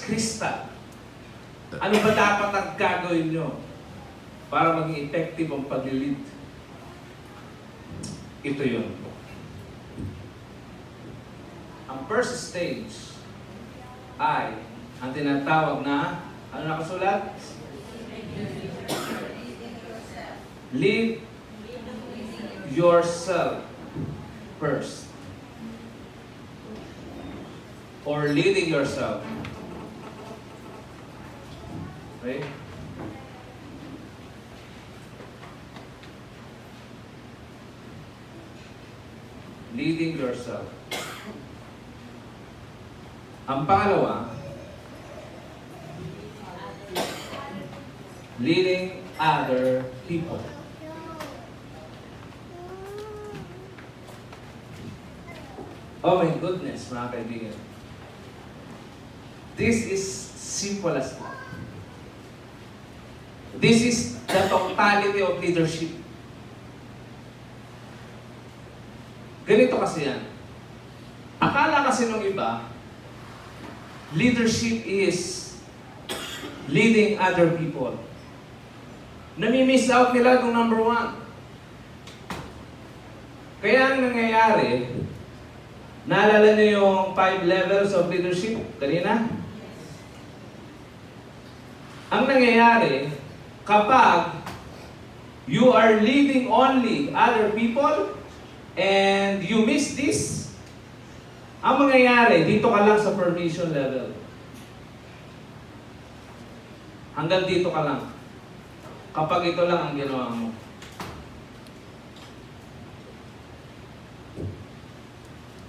crystal. Ano ba dapat ang gagawin nyo para maging effective ang pag-lead? Ito yun. Ang first stage ay ang tinatawag na, ano nakasulat? Lead yourself first. Or leading yourself. Okay? Leading yourself. Ang pangalawa, leading other people. Oh my goodness, mga kaibigan. This is simple as that. This is the totality of leadership. Ganito kasi yan. Akala kasi nung iba, leadership is leading other people. Nami-miss out nila itong number one. Kaya ang nangyayari, naalala niyo yung 5 levels of leadership kanina? Ang nangyayari, kapag you are leading only other people and you miss this, ang mangyayari, dito ka lang sa permission level. Hanggang dito ka lang. Kapag ito lang ang ginawa mo.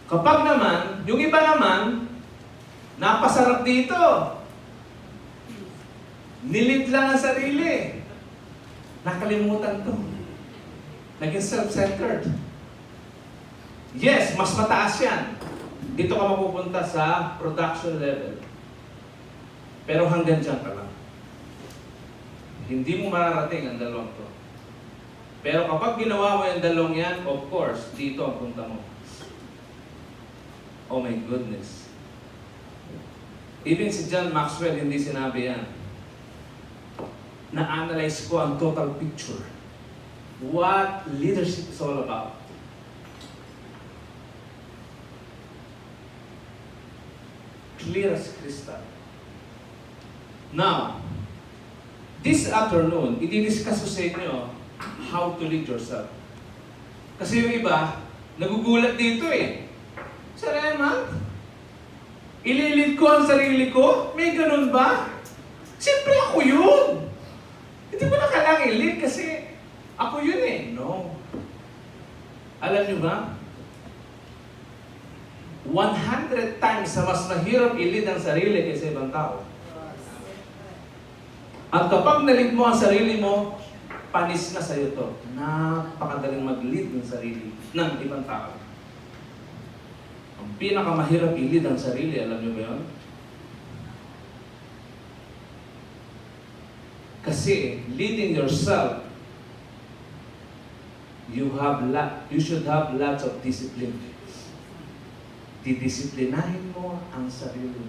Kapag naman, yung iba naman, napasarap dito. Nilit lang ang sarili. Nakalimutan to. Naging self-centered. Yes, mas mataas yan. Dito ka mapupunta sa production level. Pero hanggang dyan ka lang. Hindi mo mararating ang dalawang to. Pero kapag ginawa mo yung dalawang yan, of course, dito ang punta mo. Oh my goodness. Even si John Maxwell hindi sinabi yan. Na-analyze ko ang total picture. What leadership is all about. Clear as crystal. Now, this afternoon, i-discuss ko sa inyo how to lead yourself. Kasi yung iba, nagugulat dito eh. Sir Eman, ililid ko ang sarili ko? May ganun ba? Siyempre ako yun. Hindi mo na kailangang i-lead kasi ako yun eh. No. Alam niyo ba? 100 times na mas mahirap i-lead ang sarili kaysa ibang tao. At kapag na-lead mo ang sarili mo, panis na sa'yo to. Napakadaling mag-lead ng sarili ng ibang tao. Ang pinakamahirap i-lead ang sarili, alam niyo ba yun? Kasi leading yourself, you should have lots of discipline. Didisiplinahin mo ang sarili.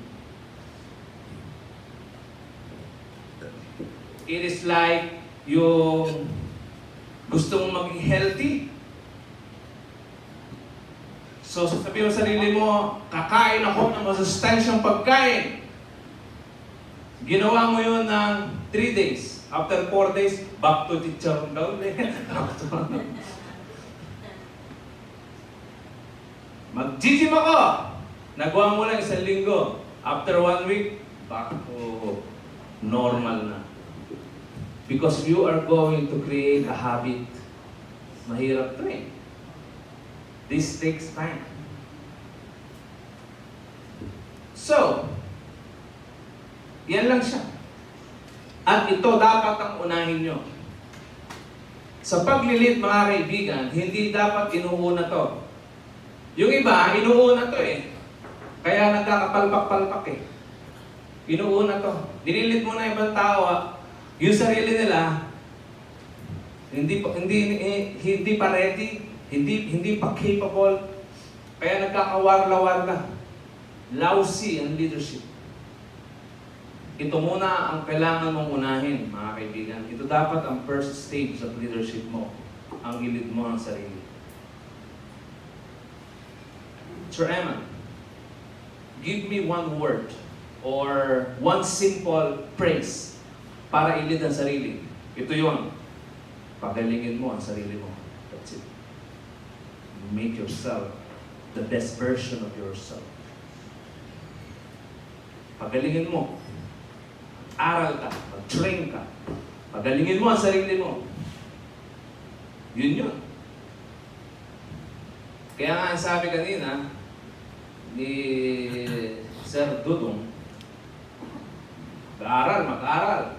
It is like yung gusto mong maging healthy. So sabihin mo sa sarili mo, kakain ako ng masustansyang pagkain. Ginawa mo yun ng 3 days. After 4 days, back to chicharon daw. Mag-gym ako! Nagawa mo lang 1 linggo. After 1 week, back to normal na. Because you are going to create a habit. Mahirap to eh. This takes time. So, yan lang siya. At ito dapat ang unahin nyo. Sa paglilid, mga kaibigan, hindi dapat inuuna to. Yung iba, inuuna to eh. Kaya nagkakapalpak-palpak eh. Inuuna to. Dinilit mo na ibang tao, yung sarili nila, hindi pa ready, hindi pa capable, kaya nagkakawarla-warla. Lousy ang leadership. ito muna ang kailangan mong unahin, mga kaibigan. Ito dapat ang first stage of leadership mo. Ang ilid mo ang sarili. Sir Eman, give me one word or one simple phrase para ilid ang sarili. Ito yun. Pagalingin mo ang sarili mo. That's it. Make yourself the best version of yourself. Pagalingin mo. Aral ka. Mag-train ka. Pagalingin mo ang sarili mo. Yun yun. Kaya nga ang sabi kanina ni Sir Dudong, mag-aral.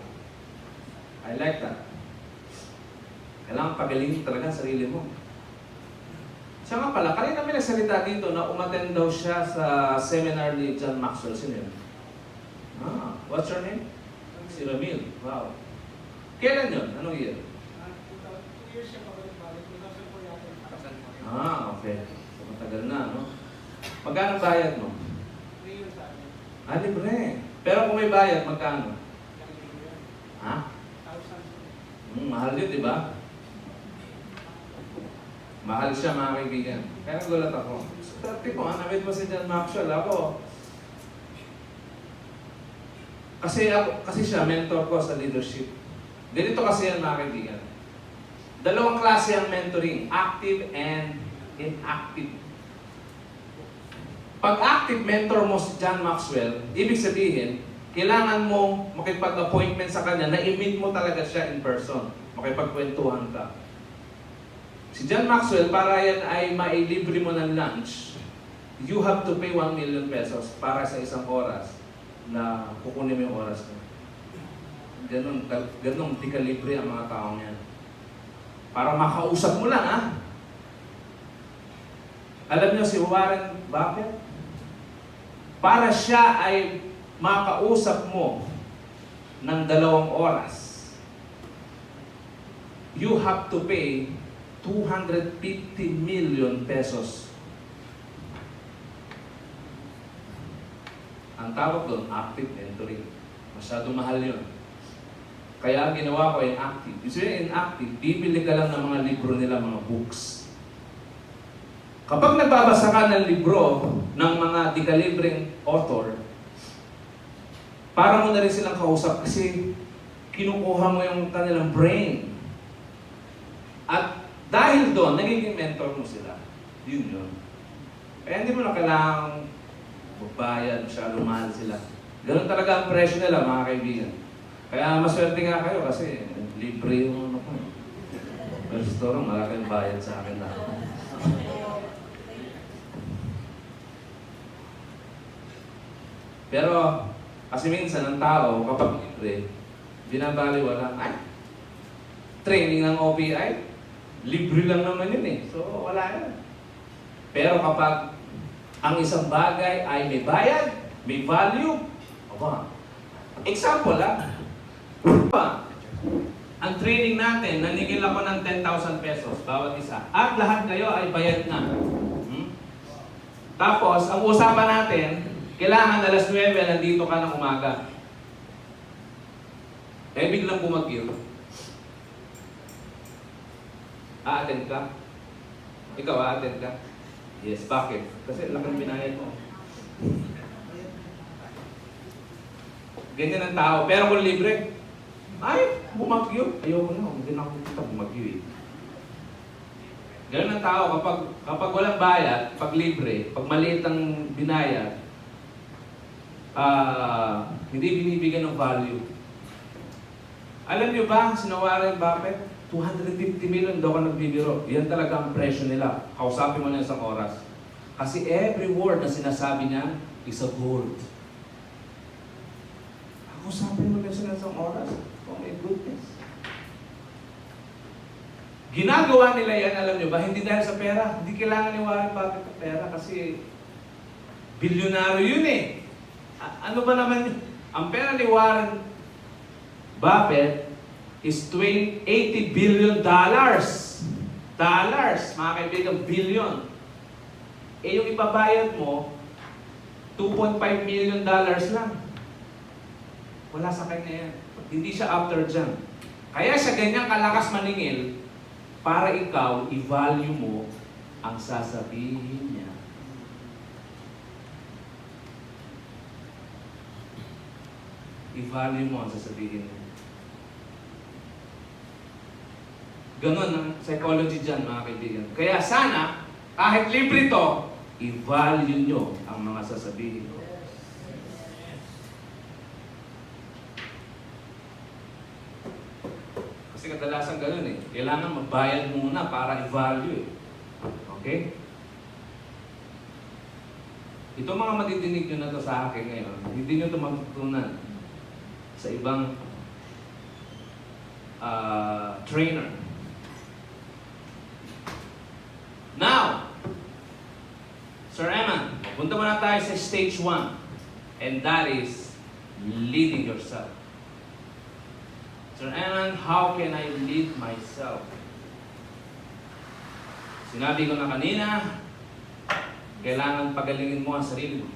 I like that. Kailangan pagalingin talaga ang sarili mo. Siya nga pala, kanina may nagsalita dito na umattend daw siya sa seminar ni John Maxwell. Sino yun? What's your name? Si Ramil. Wow. Kailan yun? Anong year? 2 years siya pabalik-balik. 2004 yata. Okay. So, matagal na, no? Magkano bayad mo? 3 years sa akin. Libre. Pero kung may bayad, magkano? Ha? 1,000. Mahal yun, di ba? Mahal siya, mga kaibigan. Kaya nagulat ako. So, dati ko, namit mo si John Maxwell. Kasi siya, mentor ko sa leadership. Ganito kasi yan, mga kaibigan. Dalawang klase ang mentoring, active and inactive. Pag active mentor mo si John Maxwell, ibig sabihin, kailangan mo makipag-appointment sa kanya na i-meet mo talaga siya in person. Makipagkwentuhan ka. Si John Maxwell, para yan ay mailibre mo ng lunch, you have to pay 1 million pesos para sa isang oras na kukunin mo yung oras mo. Ganun, di ka libre ang mga taong yan. Para makausap mo lang, ha? Alam niyo si Warren Buffett? Para siya ay makausap mo ng 2 oras, you have to pay 250 million pesos. Ang tawag doon, active mentoring. Masyado mahal yun. Kaya ang ginawa ko yung active. Usually in active, bibili ka lang ng mga libro nila, mga books. Kapag nagbabasa ka ng libro ng mga di-kalibreng author, para mo na rin silang kausap kasi kinukuha mo yung kanilang brain. At dahil doon, nagiging mentor mo sila. Yun yun. Kaya hindi mo na kailangang magbayad, masyado mahal sila. Ganun talaga ang presyo nila, mga kaibigan. Kaya maswerte nga kayo kasi libre yung ano ko. Pero sa toro, malaking bayad sa akin na. Pero, kasi minsan ang tao, kapag libre, binabaliwala, ay, training ng OPI, libre lang naman yun eh. So, wala yun. Pero kapag ang isang bagay ay may bayad, may value, example ang training natin, nanigil ako ng 10,000 pesos bawat isa. At lahat kayo ay bayad na. Tapos, ang usapan natin, kailangan alas 9 nandito ka ng umaga. Eh, biglang bumagyo. A-attend ka? Ikaw, a-attend ka? Yes, bakit? Kasi laking binayad mo. Ganyan ang tao. Pero kung libre, ay, bumagyo. Ayoko na, hindi na ako kita bumagyo eh. Ganyan ang tao. Kapag walang bayad, pag libre, pag maliit ang binayad, hindi binibigyan ng value. Alam niyo ba, sinawaran Buffett? 250 million daw ka nagbibiro. Yan talaga ang presyo nila. Kausapin mo na isang oras. Kasi every word na sinasabi niya is a gold. Kausapin mo na isang oras. Oh my goodness. Ginagawa nila yan, alam niyo ba? Hindi dahil sa pera. Hindi kailangan ni Warren Buffett ng pera kasi bilyonaryo yun eh. Ano ba naman yun? Ang pera ni Warren Buffett is 80 billion dollars. Dollars, mga kaibigan, billion. Eh yung ibabayad mo, 2.5 million dollars lang. Wala sa kanya yan. Hindi siya after dyan. Kaya siya ganyang kalakas maningil para ikaw, i-value mo ang sasabihin niya. I-value mo ang sasabihin niya. Ganon ang psychology dyan, mga kaibigan. Kaya sana, kahit libre to, i-value nyo ang mga sasabihin ko. Kasi kadalasan ganun eh. Kailangan magbayad muna para i-value eh. Okay? Ito mga madidinig nyo na to sa akin ngayon, hindi nyo ito matutunan sa ibang trainer. Now, Sir Eman, punta muna tayo sa stage 1. And that is leading yourself. Sir Eman, how can I lead myself? Sinabi ko na kanina, kailangan pagalingin mo ang sarili mo.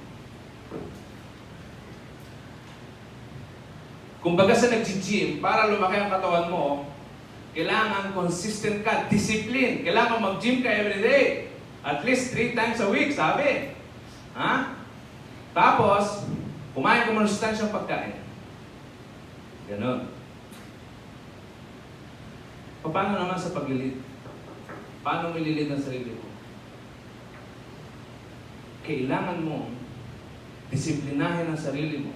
Kumbaga sa nag-gym, para lumaki ang katawan mo, kailangan consistent ka, discipline. Kailangan mag-gym ka everyday. At least 3 times a week, sabi. Ha? Tapos, kumain ka muna sustansyang pagkain. Ganon. Paano naman sa paglilid? Paano mo ililid ang sarili mo? Kailangan mo disiplinahin ang sarili mo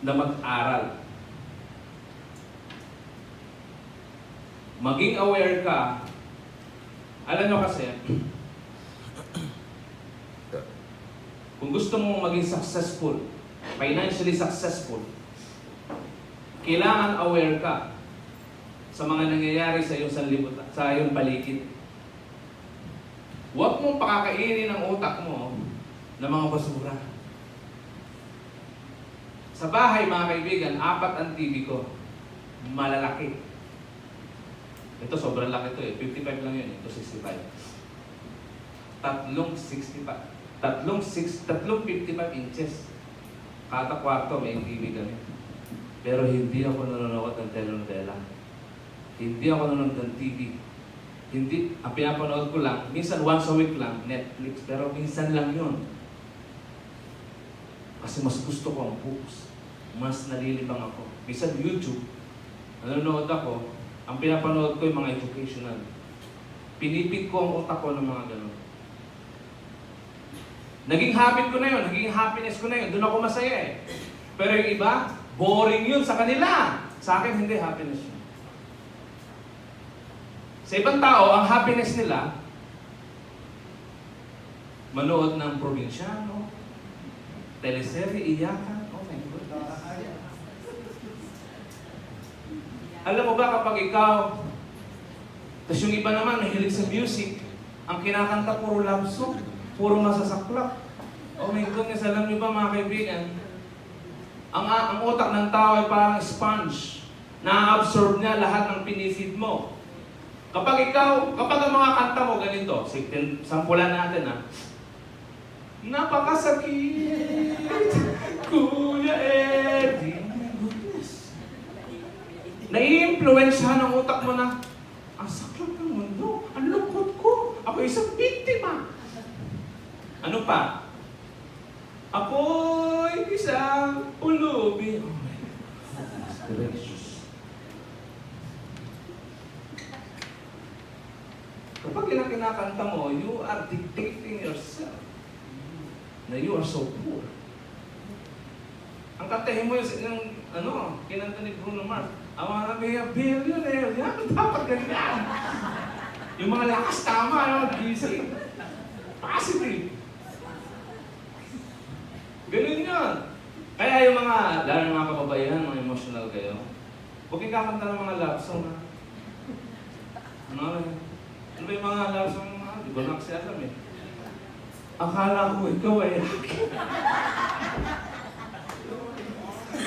na mag-aral. Maging aware ka. Alam nyo kasi, kung gusto mo maging successful, financially successful, kailangan aware ka sa mga nangyayari sa iyong sanlibutan, sa iyong paligid. Huwag mong pakakainin ang utak mo ng mga basura. Sa bahay, mga kaibigan, 4 ang TV ko. Malalaki. Ito, sobrang laki ito eh. 55 lang yun. Ito, 65. Tatlong 55 inches. Kada kwarto may TV kami. Pero hindi ako nanonood ng telenovela. Hindi ako nanonood ng TV. Hindi, ang pinapanood ko lang, minsan once a week lang, Netflix. Pero minsan lang yun. Kasi mas gusto ko ang books. Mas nalilibang ako. Minsan YouTube, nanonood ako, ang pinapanood ko yung mga educational. Pinipig ko ang utak ko ng mga gano'n. Naging habit ko na yun, naging happiness ko na yun. Doon ako masaya eh. Pero yung iba, boring yun sa kanila. Sa akin, hindi happiness yun. Sa ibang tao, ang happiness nila, manood ng probinsyano, teleserye, iyakan. Oh my God. Alam mo ba kapag ikaw, tapos yung iba naman nahilig sa music, ang kinakanta puro love song, puro masasaklap. Oh my goodness, alam niyo ba mga kaibigan, ang utak ng tao ay parang sponge. Na-absorb niya lahat ng pinifeed mo. Kapag ang mga kanta mo ganito, sampulan natin ha, napakasakit, Kuya Eddie. Oh my goodness. Nai-influensyahan ng utak mo na, ang saklap ng mundo, ang lungkot ko, ako isang biktima. Ano pa? Ako'y isang ulubi. Oh my goodness gracious. Kapag kinakanta mo, you are dictating yourself na you are so poor. Ang kantahin mo yung kinanta ni Bruno Mars, I wanna be a billionaire. Yan, dapat ganyan. Yung mga lakas tama, gising. Positive. Ganun yun. Kaya yung mga, lalo ng mga kababayan, mga emotional kayo, huwag kang kakanta ng mga love song, ha? Ano ba yung mga love song, ha? Di ba na kasi alam eh. Akala ko ikaw ay akin.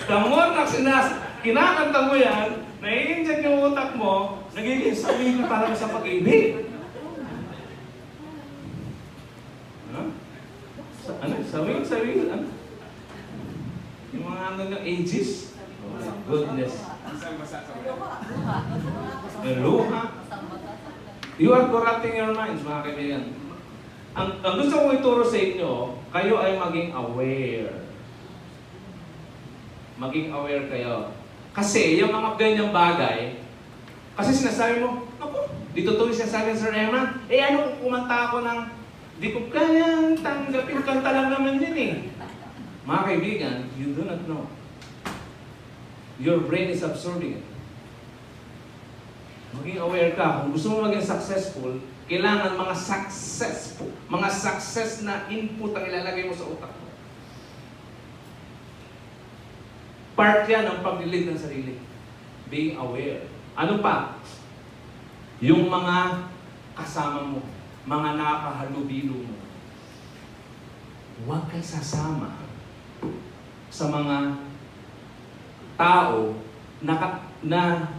Tamon na kinakanta mo yan, nai-inject yung utak mo, nagiging sabi na talaga sa pag-ibig. Huh? Sabi? Yung sarili, ano? Yung mga ano ng ages? Oh my goodness. Luha. You are corrupting your minds, mga kaibigan. Ang gusto kong ituro sa inyo, kayo ay maging aware. Maging aware kayo. Kasi yung mga ganyang bagay, kasi sinasabi mo, ako, dito to yung sinasabi ng Sir Emma, ano kung kumanta ako ng, di ko kayang tanggapin, kanta lang naman yun eh. Mga kaibigan, you do not know. Your brain is absorbing it. Maging aware ka. Kung gusto mo maging successful, kailangan mga success na input ang ilalagay mo sa utak mo. Part yan ng paglilid ng sarili. Being aware. Ano pa? Yung mga kasama mo, mga nakahalubilo mo. Huwag kang sasama sa mga tao na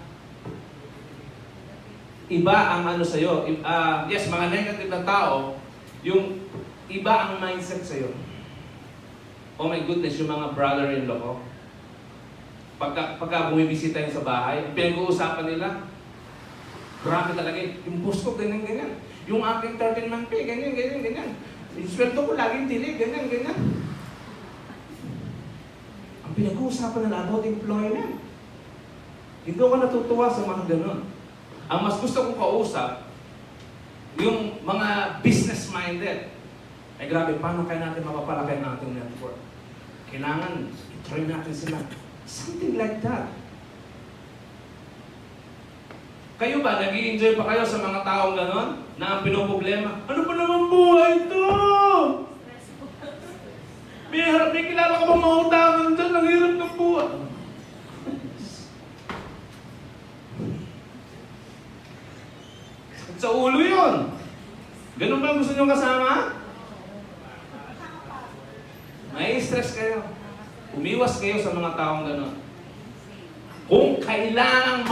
iba ang ano sa'yo. Yes, mga negative na tao, yung iba ang mindset sa'yo. Oh my goodness, yung mga brother-in-law ko. Pagka bumibisita yung sa bahay, pinag-uusapan nila, grabe talaga yung boss ko, ganyan-ganyan. Yung aking 13-month pay, ganyan-ganyan. Yung sweldo ko laging delay, ganyan-ganyan. Ang pinag-uusapan nila about employment. Hindi ako natutuwa sa mga ganun. Ang mas gusto kong kausap, yung mga business-minded. Ay grabe, paano kaya natin mapapalaki ang ating network? Kailangan i-try natin sila. Something like that. Kayo ba, nag-i-enjoy pa kayo sa mga taong ganon? Na ang pinoproblema, ano ba naman buhay ito? May kilala ka bang mautangan dyan? Ang hirap ng buhay. Sa ulo yun. Ganun ba gusto nyo kasama? May stress kayo. Umiwas kayo sa mga taong gano'n. Kung kailangang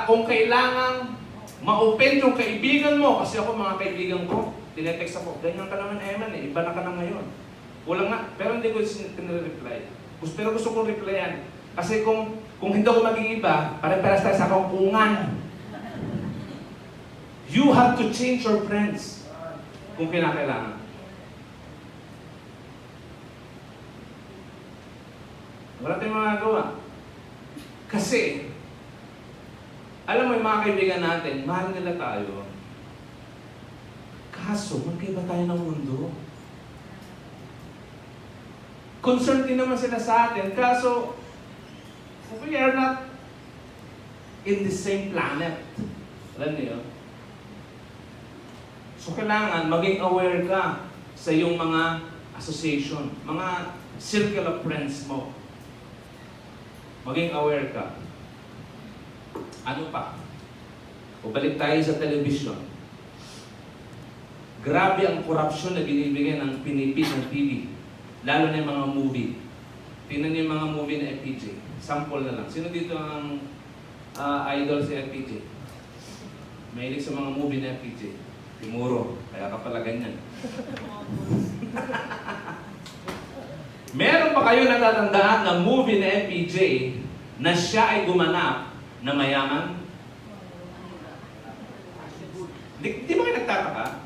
kung kailangang ma-open yung kaibigan mo, kasi ako mga kaibigan ko, tinetext ako, ganyan ka naman Eman iba na ka na ngayon. Kulang nga, pero hindi ko sinireply. Pero gusto kong replyan. Kasi kung hindi ako maging iba, pare-paras tayo sa kungkungan. You have to change your friends kung kinakailangan. Wala tayong magagawa. Kasi, alam mo yung mga kaibigan natin, mahal nila tayo. Kaso, magkaiba tayo ng mundo. Concerned din naman sila sa atin. Kaso, we are not in the same planet. Alam niyo? So, kailangan maging aware ka sa iyong mga association, mga circle of friends mo. Maging aware ka. Ano pa? O balik tayo sa television. Grabe ang korupsyon na binibigay ng pinipit ng TV. Lalo na yung mga movie. Tingnan niyo yung mga movie na FPJ. Sample na lang. Sino dito ang idol si FPJ? Mahilig sa mga movie na FPJ. Timuro. Kaya ka pala ganyan. Meron pa kayo natatandaan na movie na FPJ na siya ay gumanap na mayaman? Di ba kayo nagtataka?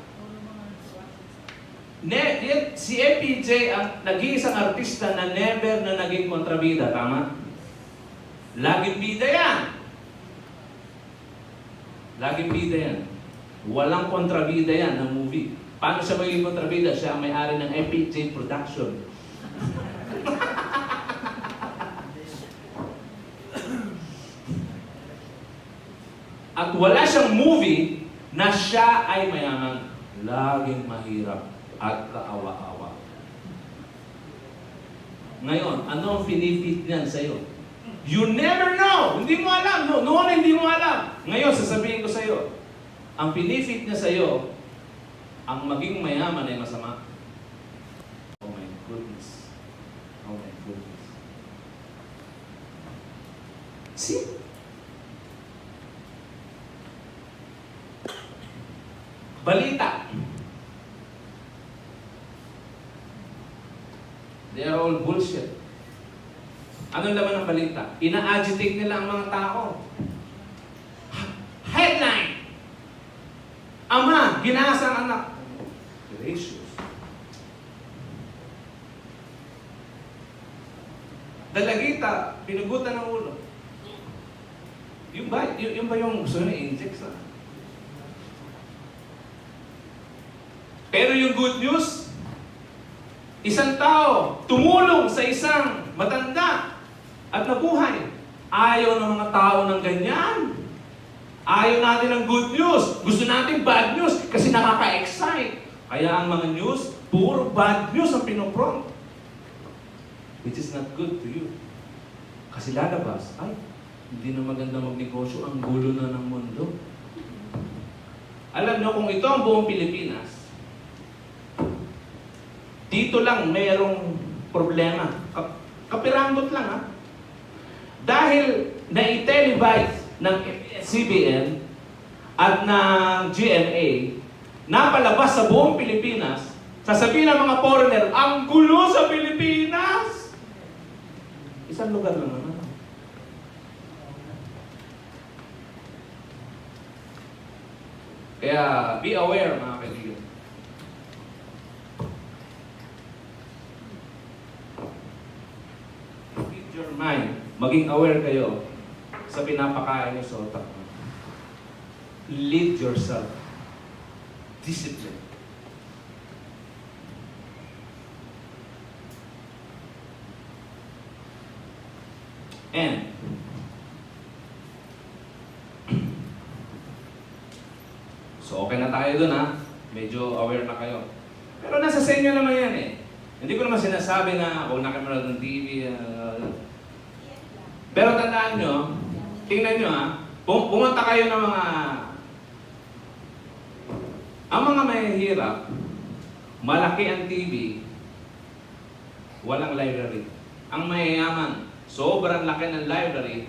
Si FPJ ang nag-iisang artista na never na naging kontrabida, tama? Laging bida yan. Laging bida yan. Walang kontrabida yan ng movie. Paano siya magiging kontrabida? Siya ang may-ari ng FPJ Production. At wala siyang movie na siya ay mayaman. Laging mahirap at kaawa-awa. Ngayon, ano ang pinipit niyan sa'yo? You never know! Hindi mo alam. Noon hindi mo alam. Ngayon, sasabihin ko sa'yo, ang pinifit niya sa'yo, ang maging mayaman ay masama. Oh my goodness. Oh my goodness. See? Balita. They are all bullshit. Anong laman ng balita? Ina-agitate nila ang mga tao. Headline! Ama, ginasa ang anak. Gracious. Dalagita, pinugutan ng ulo. Yung ba yung gusto na inject sa? Pero yung good news, isang tao tumulong sa isang matanda at nabuhay. Ayaw ng mga tao ng ganyan. Ayaw natin ng good news. Gusto natin bad news kasi nakaka-excite. Kaya ang mga news, puro bad news ang pinopront. Which is not good to you. Kasi lalabas, ay, hindi na maganda magnegosyo, ang gulo na ng mundo. Alam nyo, kung ito ang buong Pilipinas, dito lang mayroong problema. Kapiranggot lang, ha? Dahil na-televise ng CBN at ng GMA, napalabas sa buong Pilipinas, sasabihin ng mga foreigner, ang gulo sa Pilipinas! Isang lugar lang naman. Kaya, be aware, mga kaibigan. Feed your mind. Maging aware kayo sa pinapakain niyo sa utak mo. Lead yourself. Discipline. And so okay na tayo dun, ha? Medyo aware na kayo. Pero nasa sa inyo naman yan eh. Hindi ko naman sinasabi na kung nakapanood ng TV. Pero tandaan nyo, tingnan nyo, ha? Pumunta kayo ng ang mga mahihirap, malaki ang TV, walang library. Ang mayayaman, sobrang laki ng library.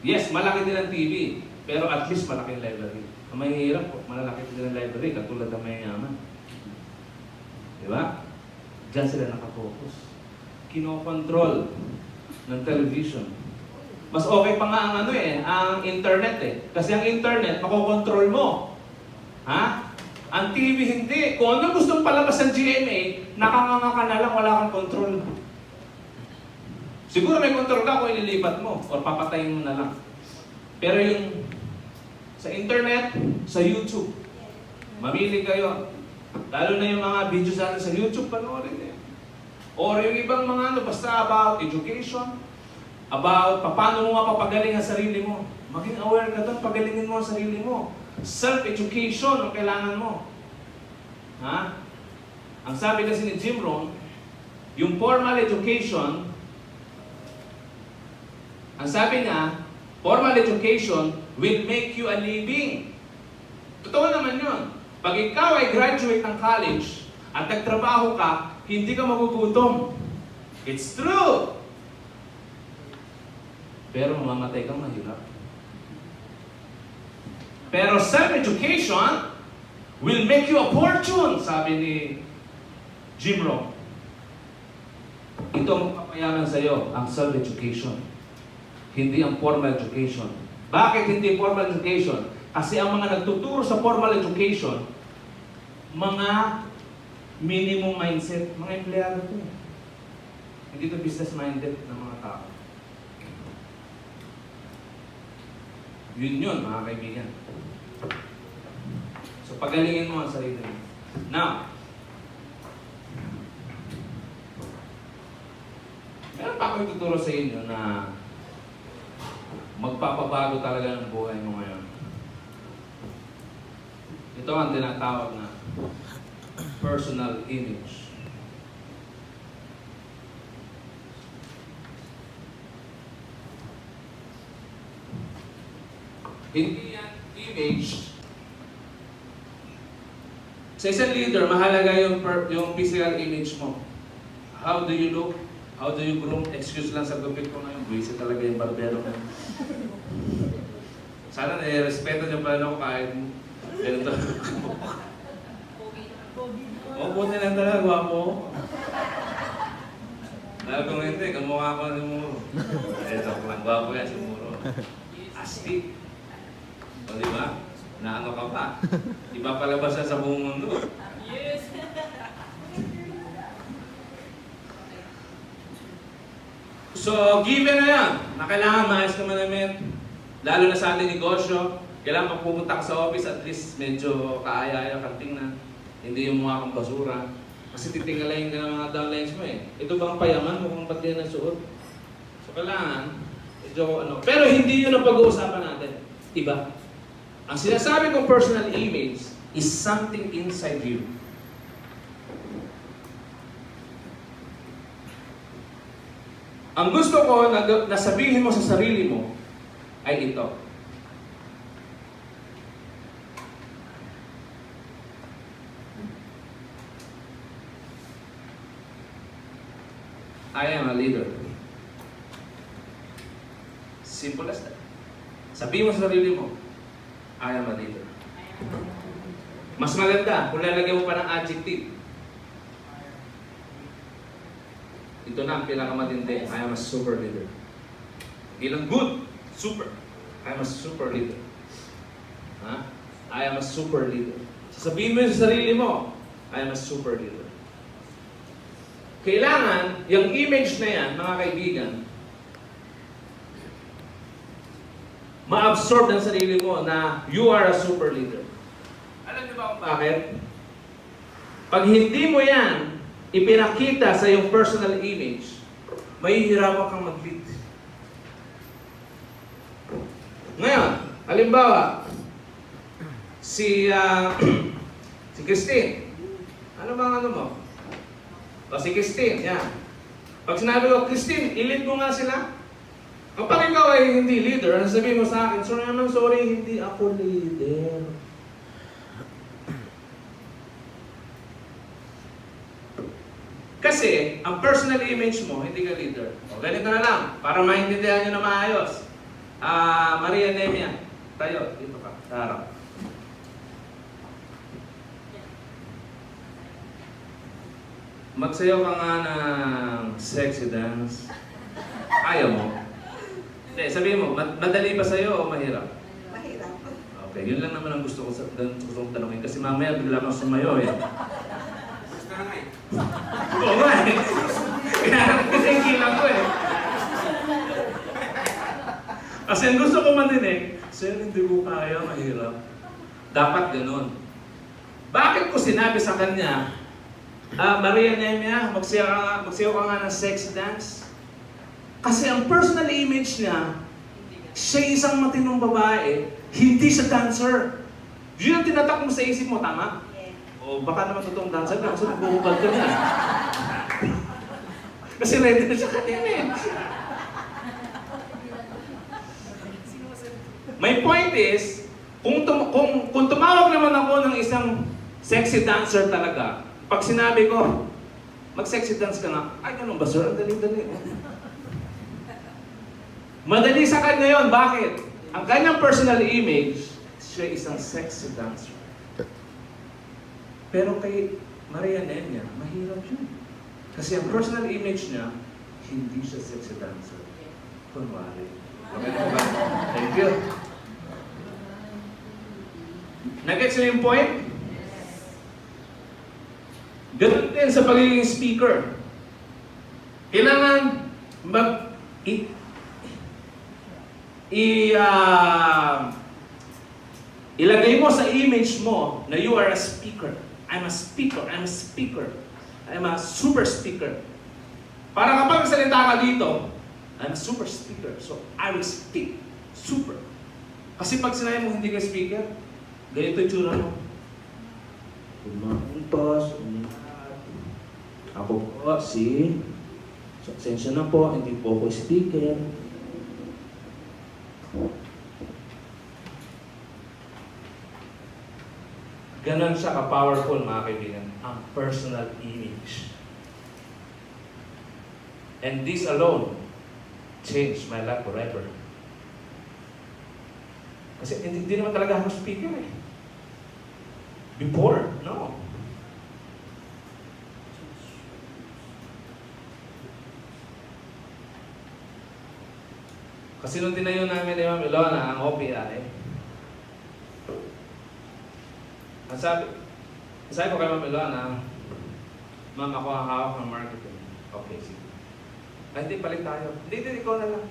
Yes, malaki din ang TV, pero at least malaki ang library. Ang mahihirap, malalaki din ang library, katulad ng mayayaman. Diba? Diyan sila nakafocus. Kinokontrol ng television. Mas okay pa nga ang internet eh. Kasi ang internet, makokontrol mo. Ha? Ang TV hindi. Kung ano gustong palabas ng GMA, nakanganga ka na lang, wala kang control. Siguro may control ka kung ililipat mo o papatayin mo na lang. Pero yung sa internet, sa YouTube, mamili kayo. Lalo na yung mga videos natin sa YouTube, panoorin niyo. Or yung ibang mga basta about education, about paano mo nga papagaling ang sarili mo. Maging aware ka doon, pagalingin mo ang sarili mo. Self-education ang kailangan mo. Ha? Ang sabi kasi ni Jim Rohn, yung formal education, ang sabi niya, formal education will make you a living. Totoo naman yun. Pag ikaw ay graduate ng college at nagtrabaho ka, hindi ka magugutom. It's true. Pero mamamatay kang mahirap. Pero self-education will make you a fortune, sabi ni Jim Rohn. Ito ang magpapayaman sa iyo, ang self-education. Hindi ang formal education. Bakit hindi formal education? Kasi ang mga nagtuturo sa formal education, mga minimum mindset, mga empleyado ito. Hindi ito business-minded ng mga tao. Yun, mga kaibigan. So, pagalingin mo ang sarili mo. Now, meron pa ako ituturo sa inyo na magpapabago talaga ng buhay mo ngayon. Ito ang tinatawag na personal image. Hindi yan image. Sa isang leader, mahalaga yung physical image mo. How do you look? How do you groom? Excuse lang sa gupit ko ngayon. Buwisi talaga yung barbero ko. Sana respeto niyo pa ako kahit ganito. Buti lang talaga, gwapo. Dahil kung hindi, kamukha ko si Muro. Joke lang, gwapo yan si Muro. Astig. O di ba? Naano ka pa? Iba palabas na sa buong mundo. Yes. So, given na yan, na kailangan maayos ka manamit, lalo na sa ating negosyo, kailangan pag pumunta ka sa office, at least medyo kaaya-aya kang tingnan. Hindi yung mukha kang basura. Kasi titingalayin ka ng mga downlines mo eh. Ito bang payaman mo kung ba't yan ang suot? So, kailangan, medyo ano. Pero hindi yun ang pag-uusapan natin. Iba. Ang sinasabi kong personal image is something inside you. Ang gusto ko na sabihin mo sa sarili mo ay ito. I am a leader. Simple as that. Sabihin mo sa sarili mo, I am a leader. Mas maganda kung lalagyan mo pa ng adjective. Ito na ang pinakamatindi. I am a super leader. Ilang good, super. I am a super leader. Ha? I am a super leader. Sasabihin mo yun sa sarili mo, I am a super leader. Kailangan, yung image na yan, mga kaibigan, ma-absorb ng sarili mo na you are a super leader. Alam niyo ba kung bakit? Pag hindi mo yan ipinakita sa iyong personal image, mahihirapan kang mag-lead. Ngayon, halimbawa, si Christine. Ano bang ano mo? O si Christine, yan. Pag sinabi ko, Christine, i-lead mo nga sila. Kapag ikaw ay hindi leader, ano sabihin mo sa akin? Sorry, hindi ako leader. Kasi, ang personal image mo, hindi ka leader. O, ganito na lang, para maintindihan nyo na maayos. Maria Nemia, tayo, dito ka, sa harap. Magsayaw ka nga ng sexy dance. Ayaw mo? Hindi, sabihin mo, madali ba sa'yo o mahirap? Mahirap. Okay, yun lang naman ang gusto kong tanongin. Kasi mamaya bigla kang sumayo eh. Oo nga eh. Kaya kilang ko eh. Kasi ang gusto ko maninig, sir, hindi ko kaya, mahirap. Dapat ganun. Bakit ko sinabi sa kanya, Maria Nemia, magsayaw ka nga ng sexy dance? Kasi ang personal image niya, siya isang matinong babae, hindi siya dancer. Yun ang tinatak mo sa isip mo, tama? O baka naman totoong dancer ka, kasi nagbububad ka niya. Kasi ready na siya kanina eh. My point is, kung tumawag naman ako ng isang sexy dancer talaga, pag sinabi ko, mag-sexy dance ka na, ay ganun ba sir? Ang dali-dali. Madali sa kanya yun. Bakit? Ang kanyang personal image, siya isang sexy dancer. Pero kay Maria Nemia, mahirap yun. Kasi ang personal image niya, hindi siya sexy dancer. Kunwari. Okay na ba? Thank you. Nag-gets niyo yung point? Ganun din sa pagiging speaker. Kailangan ilagay mo sa image mo na you are a speaker. I'm a speaker. I'm a speaker. I'm a super speaker. Para kapag salita ka dito, I'm a super speaker. So, I will speak. Super. Kasi pag sinabi mo hindi ka speaker, ganito yung tsura mo. Kumantos. Ako po, sensya na po, hindi po ako speaker. Ganon siya ka-powerful, mga kaibigan, ang personal image. And this alone changed my life forever. Kasi hindi naman talaga ako speaker eh. Before, no. Kasi nung tinayo namin ni Ma'am Ilona ang OPI, sabi ko kay Ma'am Ilona, Ma'am, ako ang hawak ng marketing. Okay, sige. Ay, hindi, palit tayo. Hindi, ikaw na lang.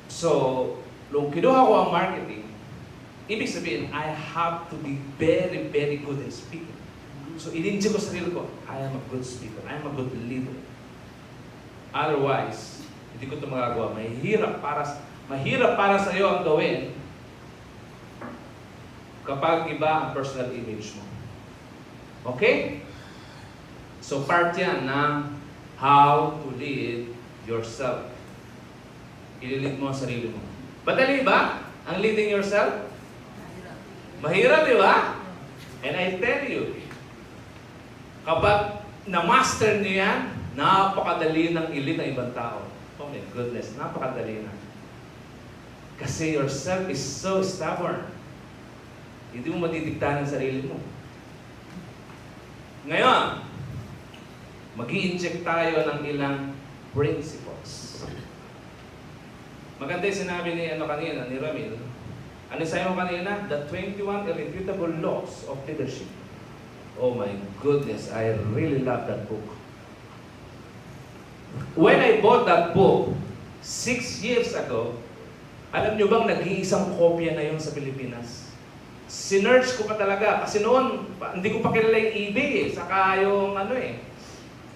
So, nung kinuha ko ang marketing, ibig sabihin, I have to be very, very good in speaking. So, ininject ko sa sarili ko, I am a good speaker. I am a good leader. Otherwise, hindi ko ito magagawa. Mahirap para sa iyo ang gawin kapag iba ang personal image mo. Okay? So, part yan ng how to lead yourself. Ililid mo ang sarili mo. Madali ba ang leading yourself? Mahirap, di ba? And I tell you, kapag na-master niyo yan, napakadali ng ilid ng ibang tao. Oh my goodness, napakadali na. Kasi yourself is so stubborn. Hindi mo matidiktahan ang sarili mo. Ngayon, mag-i-inject tayo ng ilang principles. Maganda yung sinabi ni kanina, ni Ramil. Ano sa'yo kanina? The 21 Irrefutable Laws of Leadership. Oh my goodness, I really love that book. When I bought that book 6 years ago, alam nyo bang nag-iisang kopya na yun sa Pilipinas? Sinerch ko pa talaga kasi noon hindi ko pa kilala yung eBay saka yung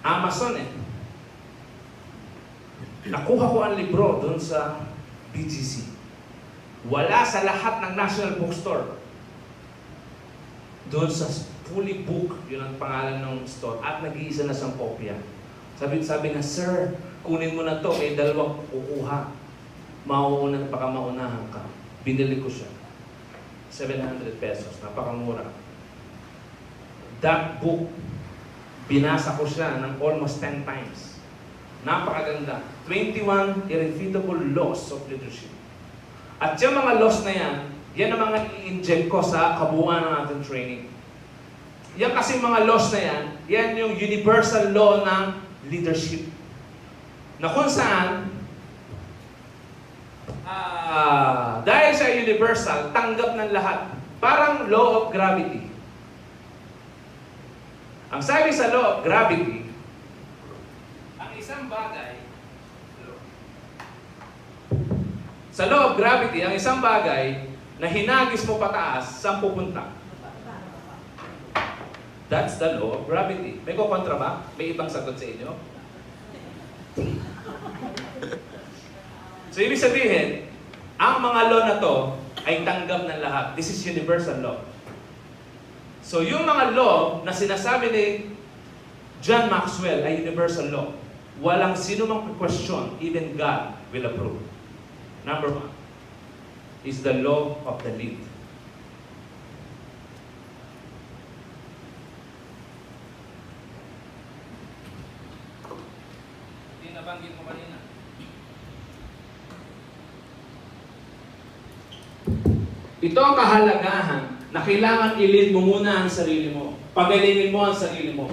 Amazon Nakuha ko ang libro doon sa BGC. Wala sa lahat ng National Bookstore. Doon sa Fully Book, yun ang pangalan ng store, at nag-iisa na siyang kopya. Sabi na, sir, kunin mo na to, may dalawang kukuha. Mauunahan ka. Binili ko siya. 700 pesos, napakamura. That book, binasa ko siya ng almost 10 times. Napakaganda. 21 Irrefutable Laws of Leadership. At yung mga laws na yan ang mga i-inject ko sa kabuuan ng ating training. Yan kasi mga laws na yan yung universal law ng leadership. Na kung saan, dahil sa universal, tanggap ng lahat. Parang law of gravity. Ang sabi sa law of gravity, ang isang bagay, sa law of gravity, ang isang bagay na hinagis mo pataas, saan pupunta? That's the law of gravity. May kukontra ba? May ibang sagot sa inyo? So, ibig sabihin, ang mga law na to ay tanggap ng lahat. This is universal law. So, yung mga law na sinasabi ni John Maxwell ay universal law. Walang sino mang question, even God will approve. Number 1 is the law of the lead. Hindi nabanggit mo kanina. Ito ang kahalagahan na kailangan i-lead mo muna ang sarili mo. Pagalingin mo ang sarili mo.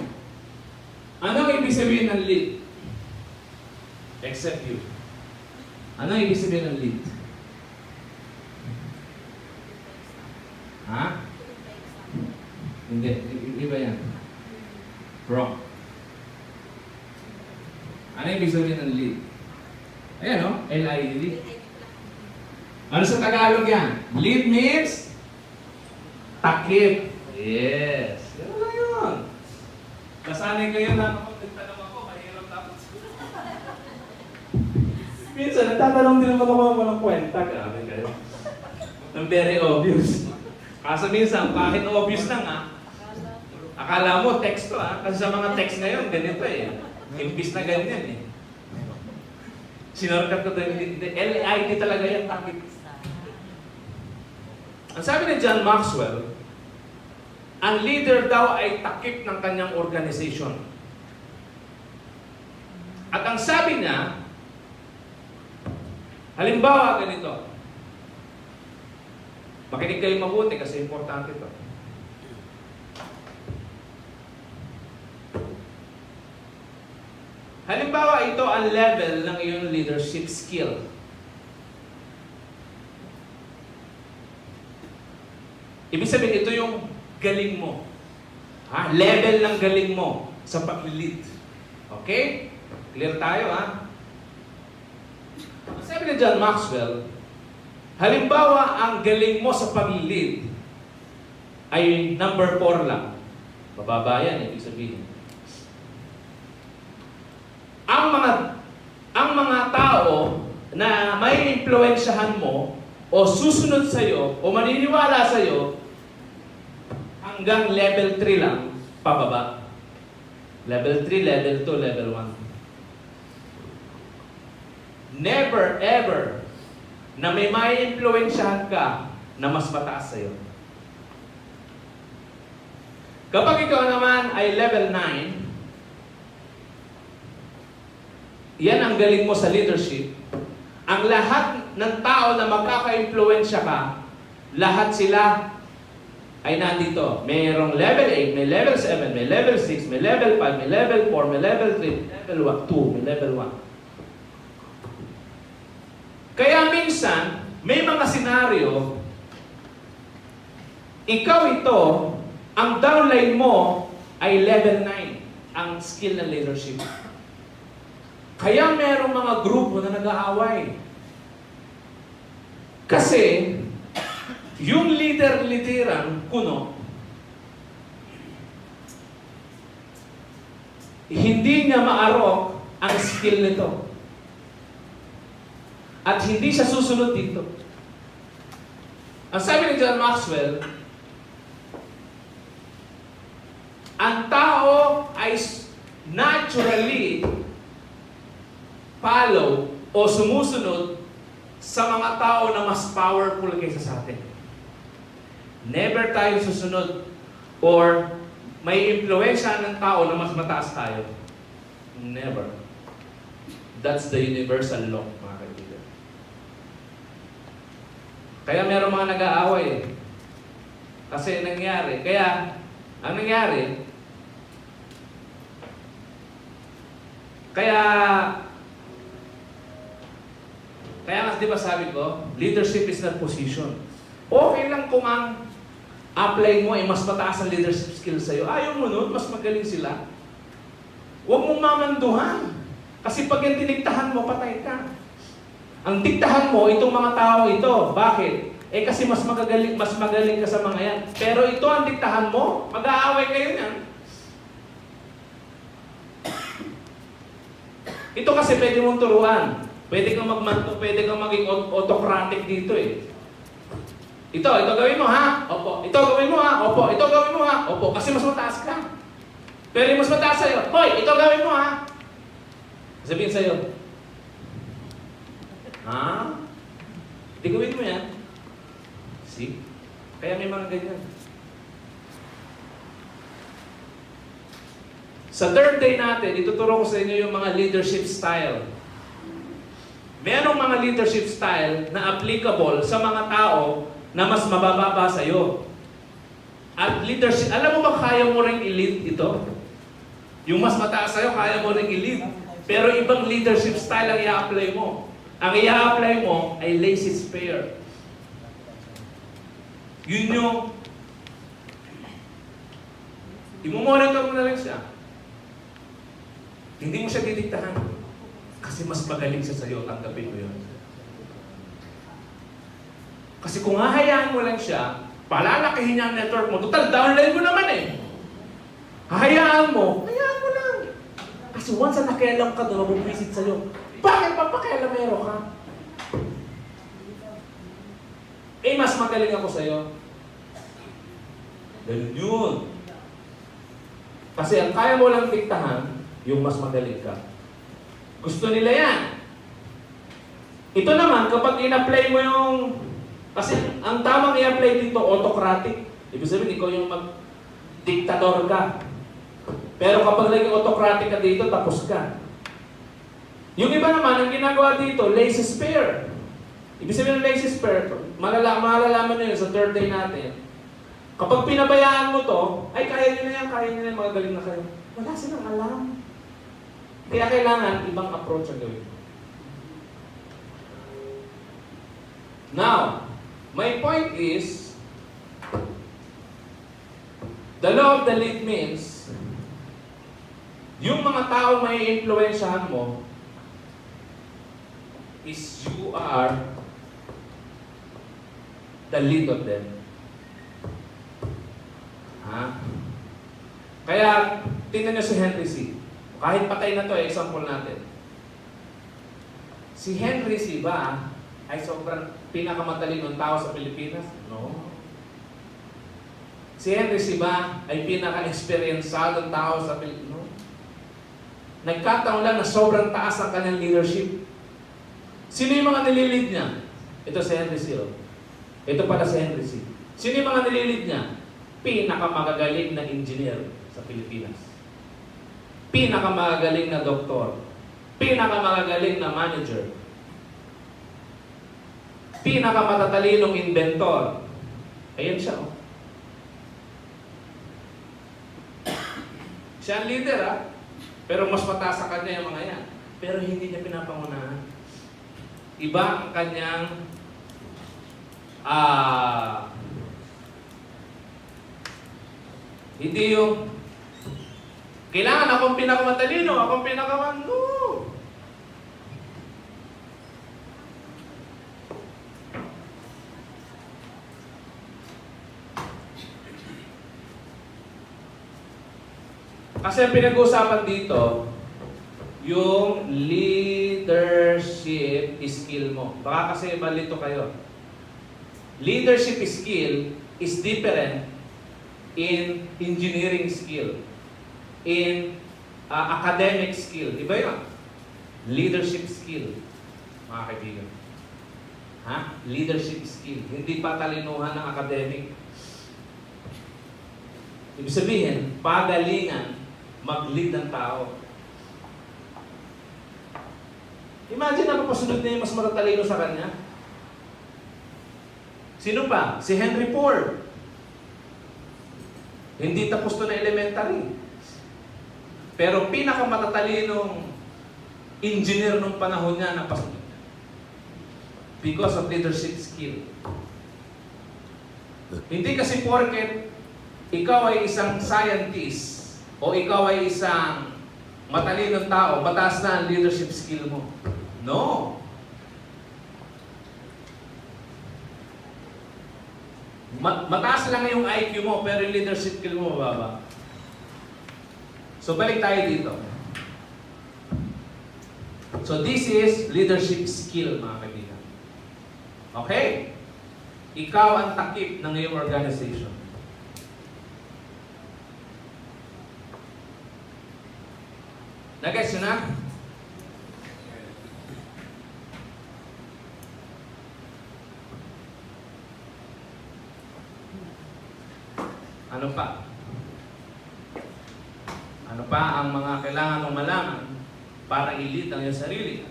Ano ang ibig sabihin ng lead? Except you. Ano ang ibig sabihin ng lead? Ha? Hindi. Iba yan. Wrong. Ano ang ibig sabihin ng lead? Ayan o. L-I-D. Ano sa Tagalog yan? Lead means takip. Yes. Yan lang yun. Nasanay kayo na kapag nagtanong ako, mahirap tapos. Minsan, nagtatanong din naman ako walang kwenta. Grabe kayo. Ang very obvious. Kaso minsan, kahit obvious lang akala mo text to Kasi sa mga text ngayon, ganito Imbis na ganyan Sinarkat ko tayo, L-I-D talaga yan, takip. Ang sabi ni John Maxwell, ang leader daw ay takip ng kanyang organization. At ang sabi niya, halimbawa ganito, makinig kayo mabuti kasi importante ito. Halimbawa, ito ang level ng iyong leadership skill. Ibig sabihin, ito yung galing mo. Level ng galing mo sa pag-lead. Okay? Clear tayo, ha? Sabi ni John Maxwell, halimbawa, ang galing mo sa pag-lead ay number 4 lang. Mababa yan, ibig sabihin. Ang mga tao na may impluwensyahan mo o susunod sa iyo o maniniwala sa iyo hanggang level 3 lang pababa. Level 3, level 2, level 1. Never ever na may impluwensyahan ka na mas mataas sa iyo. Kapag ikaw naman ay level 9, yan ang galing mo sa leadership. Ang lahat ng tao na magkaka-impluwensya ka, lahat sila ay nandito. Mayroong level 8, may level 7, may level 6, may level 5, may level 4, may level 3, may level 2, may level 1. Kaya minsan, may mga senaryo, ikaw ito, ang downline mo ay level 9, ang skill ng leadership. Kaya merong mga grupo na nag-aaway. Kasi, yung leader-lideran, kuno, hindi niya maarok ang skill nito. At hindi siya susunod dito. Ang sabi ni John Maxwell, ang tao ay naturally follow o sumusunod sa mga tao na mas powerful kaysa sa atin. Never tayo susunod or may impluwensya ng tao na mas mataas tayo. Never. That's the universal law, mga kaibigan. Kaya meron mga nag-aaway eh. Kasi nangyari. Kaya, ang nangyari, Kaya nga, di ba sabi ko, leadership is not position. Okay lang kung ang apply mo ay mas mataas ang leadership skill sa'yo. Ayaw mo nun, mas magaling sila. Huwag mong mamanduhan. Kasi pag yung tiniktahan mo, patay ka. Ang diktahan mo, itong mga tao ito. Bakit? Kasi mas magaling ka sa mga yan. Pero ito ang diktahan mo, mag-aaway kayo niyan. Ito kasi pwede mong turuan. Pwede kang magmanto, pwede kang maging autocratic dito eh. Ito gawin mo ha? Opo. Ito gawin mo ha? Opo. Ito gawin mo ha? Opo. Kasi mas mataas ka. Pero mas mataas sa'yo, hoy, ito gawin mo ha? Sabihin sa'yo, ha? Hindi gawin mo yan. See? Kaya may mga ganyan. Sa third day natin, ituturo ko sa inyo yung mga leadership style. Merong mga leadership style na applicable sa mga tao na mas mabababa sa iyo. At leadership, alam mo ba kaya mo ring i-lead ito? Yung mas mataas sa iyo, kaya mo ring i-lead. Pero ibang leadership style ang i-apply mo. Ang i-apply mo ay laissez-faire. Yun yung i-monitor mo na rin siya. Hindi mo siya didiktahan. Kasi mas magaling siya sa'yo, tanggapin mo yun. Kasi kung hahayaan mo lang siya, palalakihin niya ang network mo. Total, downline mo naman eh. Hahayaan mo lang. Kasi once na nakialam ka doon, mag-visit sa'yo. Bakit papakialamero ka? Mas magaling ako sa'yo. Ganun yun. Kasi ang kaya mo lang diktahan, yung mas magaling ka. Gusto nila yan. Ito naman, kapag in-apply mo yung... Kasi ang tamang i-apply dito, autocratic. Ibig sabihin, ikaw yung mag-diktador ka. Pero kapag naging autocratic ka dito, tapos ka. Yung iba naman, ang ginagawa dito, laissez-faire. Ibig sabihin ng laissez-faire, malalaman nyo yun sa third day natin. Kapag pinabayaan mo to, ay kaya nyo na yan, mga galing na kayo. Wala silang alam. Kaya kailangan ibang approach ang gawin mo. Now, my point is, the law of the lead means, yung mga tao may influensyahan mo, is you are the lead of them. Ha? Kaya, tingnan nyo si Henry C. Kahit patay na to, example natin. Si Henry C. ba ay sobrang pinakamatalinong tao sa Pilipinas? No. Si Henry C. ba ay pinaka-experiensadong tao sa Pilipinas? No. Nagkataon lang na sobrang taas ang kanyang leadership. Sino yung mga nililid niya? Ito si Henry C. Ito pala si Henry C. Sino yung mga nililid niya? Pinakamagagaling na engineer sa Pilipinas. Pinakamagagaling na doktor. Pinakamagagaling na manager. Pinakamatalinong inventor. Ayan siya. Oh. Siya ang leader, ha? Pero mas mataas sa kanya yung mga yan. Pero hindi niya pinapangunahan. Iba ang kanyang hindi yung kailangan akong pinakamatalino, akong no. Kasi ang pinag-uusapan dito, yung leadership skill mo. Baka kasi malito kayo. Leadership skill is different in engineering skill, in academic skill. Iba yun. Leadership skill, mga kaibigan. Ha? Leadership skill. Hindi pa talinuhan ng academic. Ibig sabihin, pagalingan mag-lead ng tao. Imagine na papasunod na yung mas matatalino sa kanya. Sino pa? Si Henry Ford. Hindi tapos to na elementary. Pero pinakamatalinong engineer nung panahon niya na pasunod. Because of leadership skill. Hindi kasi porket ikaw ay isang scientist o ikaw ay isang matalinong tao, mataas na ang leadership skill mo. No. Mataas lang yung IQ mo, pero yung leadership skill mo mababa. So, balik tayo dito. So, this is leadership skill, mga kaibigan. Okay? Ikaw ang takip ng iyong organization. Nag-gets nyo na? Ano pa? Ano pa ang mga kailangan mong malaman para i-lead ang iyong sarili?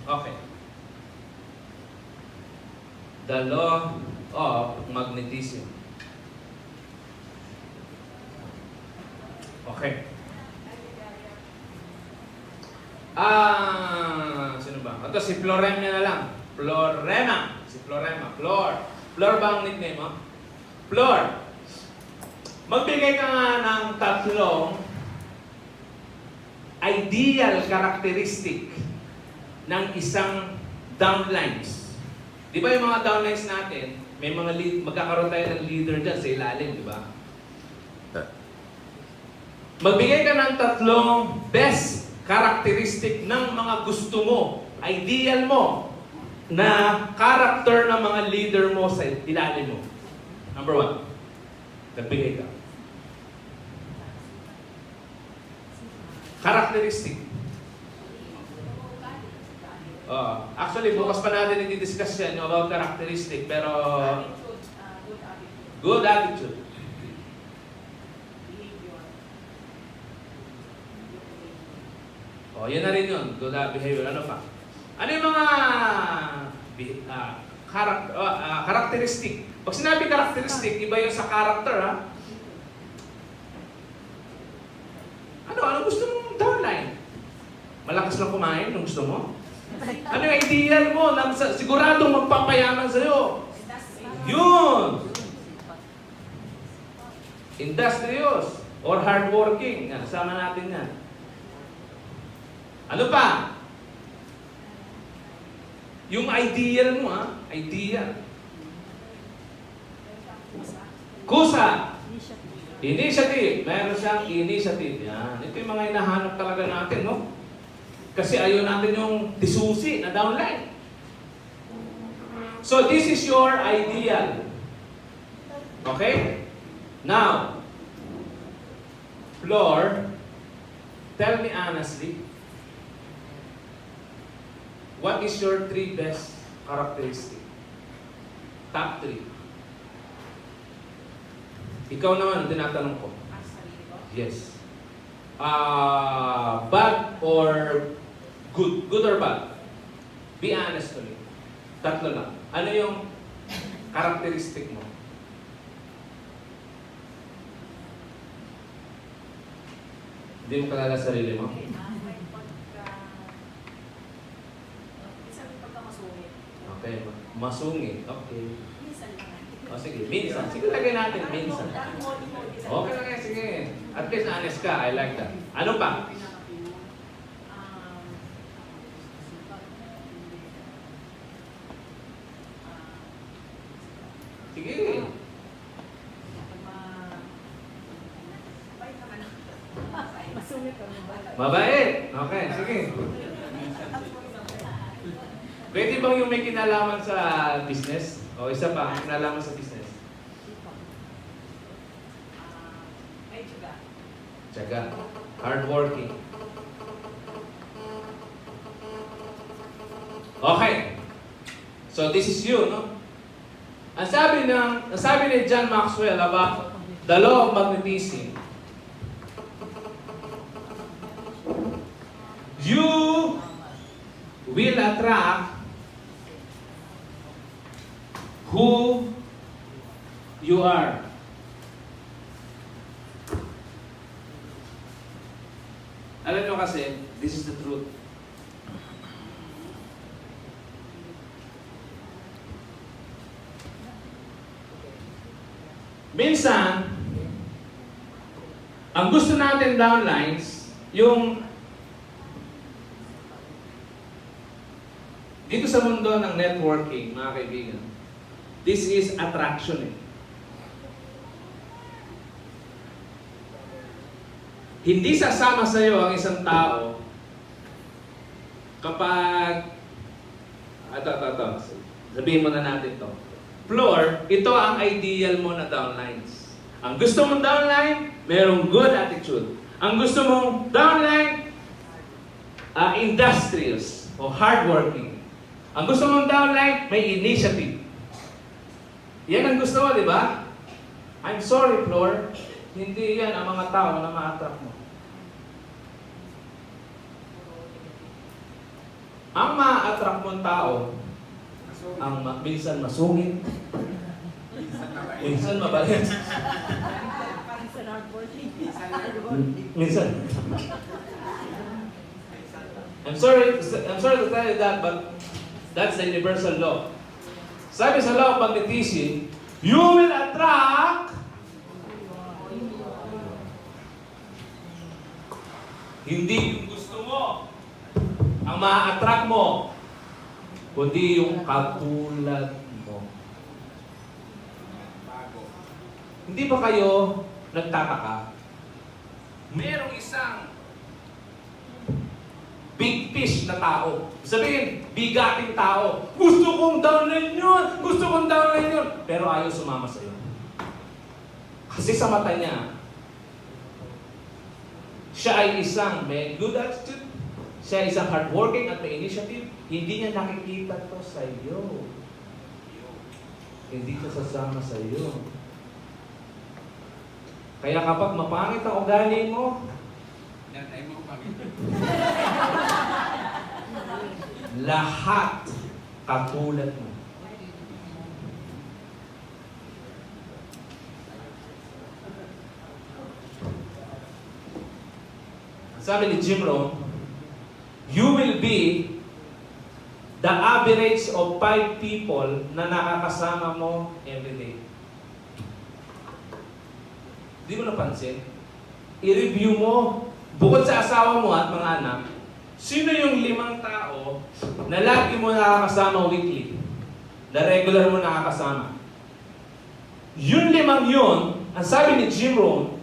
Okay. The law of magnetism. Okay. Sino ba? Ito si Florema na lang. Florema. Si Florema. Flor. Flor ba ang nickname mo? Flor. Magbigay ka nga ng tatlong ideal characteristic ng isang downlines. Di ba yung mga downlines natin, may mga magkakaroon tayo ng leader dyan sa ilalim, di ba? Magbigay ka ng tatlong best characteristic ng mga gusto mo, ideal mo, na character ng mga leader mo sa ilalim mo. Number 1, nagbigay ka. Characteristic. Actually, bukas pa natin i-discuss yan about characteristic, pero good attitude. Yan na rin yun. Good behavior. Ano pa? Ano yung mga characteristic. Pag sinabi characteristic, iba yun sa character, ha? Ano gusto mong downline? Malakas lang kumain, anong gusto mo? Ano yung ideal mo na siguradong magpapayaman sa'yo? Yun! Industrious or hardworking. Yan, kasama natin yan. Ano pa? Yung ideal mo, ha? Ideal. Kusa. Initiative. Meron siyang initiative. Yan. Ito yung mga hinahanap talaga natin, no? Kasi ayaw natin yung disusi na downline. So, this is your ideal. Okay? Now, Flor, tell me honestly, what is your 3 best characteristic? Top 3. Ikaw naman, tinatanong ko. Yes. Bad or good? Good or bad? Be honest to me. Tatlo lang. Ano yung characteristic mo? Hindi mo kalala sarili mo? Okay. Masungit. Okay. O sige, minsan. Sige, lagay natin minsan. Okay lang yan, sige. At least honest ka. I like that. Ano pa? Sige. Mabait. Okay, sige. Pwede bang yung may kinalaman sa business? O isa pa, kinalaman sa business? Tiyaga. Hardworking. Okay. So this is you, no? Ang sabi ni John Maxwell about the law of magnetism, you will attract who you are. Alam nyo kasi, this is the truth. Minsan, ang gusto natin downlines, yung dito sa mundo ng networking, mga kaibigan, this is attraction eh. Hindi sasama sa iyo ang isang tao kapag sabihin mo na natin to. Floor, ito ang ideal mo na downlines. Ang gusto mong downline, mayroong good attitude. Ang gusto mong downline, industrious o hardworking. Ang gusto mong downline, may initiative. Yan ang gusto mo, di ba? I'm sorry, Floor. Hindi yan ang mga tao na ma-attract mo. Ang ma-attract mong tao, ang minsan masungit, minsan mabait, minsan. I'm sorry to tell you that, but that's the universal law. Sabi sa law of magnetism, you will attract hindi yung gusto mo ang ma-attract mo, kundi yung katulad mo. Hindi ba kayo nagtataka? Merong isang big fish na tao. Sabihin, bigating tao. Gusto kong downline yun! Gusto kong downline yun! Pero ayaw sumama sa'yo. Kasi sa mata niya, siya ay isang may good attitude, siya ay isang hardworking at may initiative. Hindi niya nakikita to sa iyo. Hindi siya sasama sa iyo. Kaya kapag mapangit ang ugali mo, lahat katulad mo. sabi ni Jim Rohn, you will be the average of 5 people na nakakasama mo every day. Di mo napansin? I-review mo, bukod sa asawa mo at mga anak, sino yung 5 tao na lagi mo nakakasama weekly? Na regular mo nakakasama? Yung 5 yun, ang sabi ni Jim Rohn,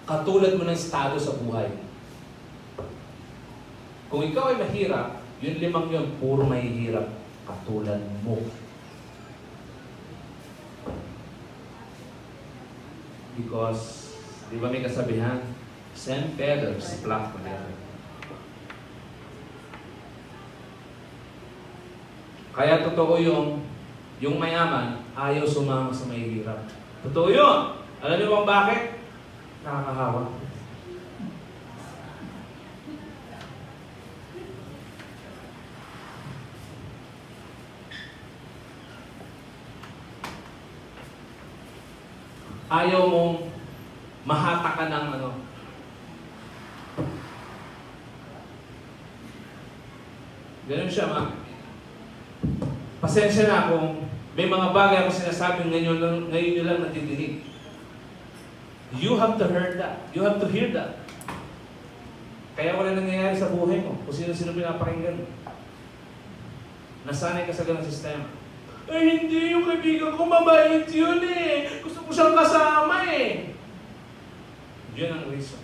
katulad mo ng estado sa buhay. Kung ikaw ay mahirap, yung 5 yun, puro mahihirap, katulad mo. Because, di ba may kasabihan? Same feathers, flock together. Kaya totoo yung mayaman, ayaw sumama sa mahihirap. Totoo yun. Alam niyo bang bakit? Nakakahawa. Ayaw mong mahata ka ng ano. Ganun siya, ma. Pasensya na kung may mga bagay ako sinasabing ngayon nyo lang natidinig. You have to hear that. You have to hear that. Kaya wala nangyayari sa buhay mo kung sino-sino pinapakinggan mo. Nasanay ka sa ganang sistema. Ay, hindi yung kaibigan ko, mabait yun eh. Gusto ko siyang kasama eh. Yun ang reason.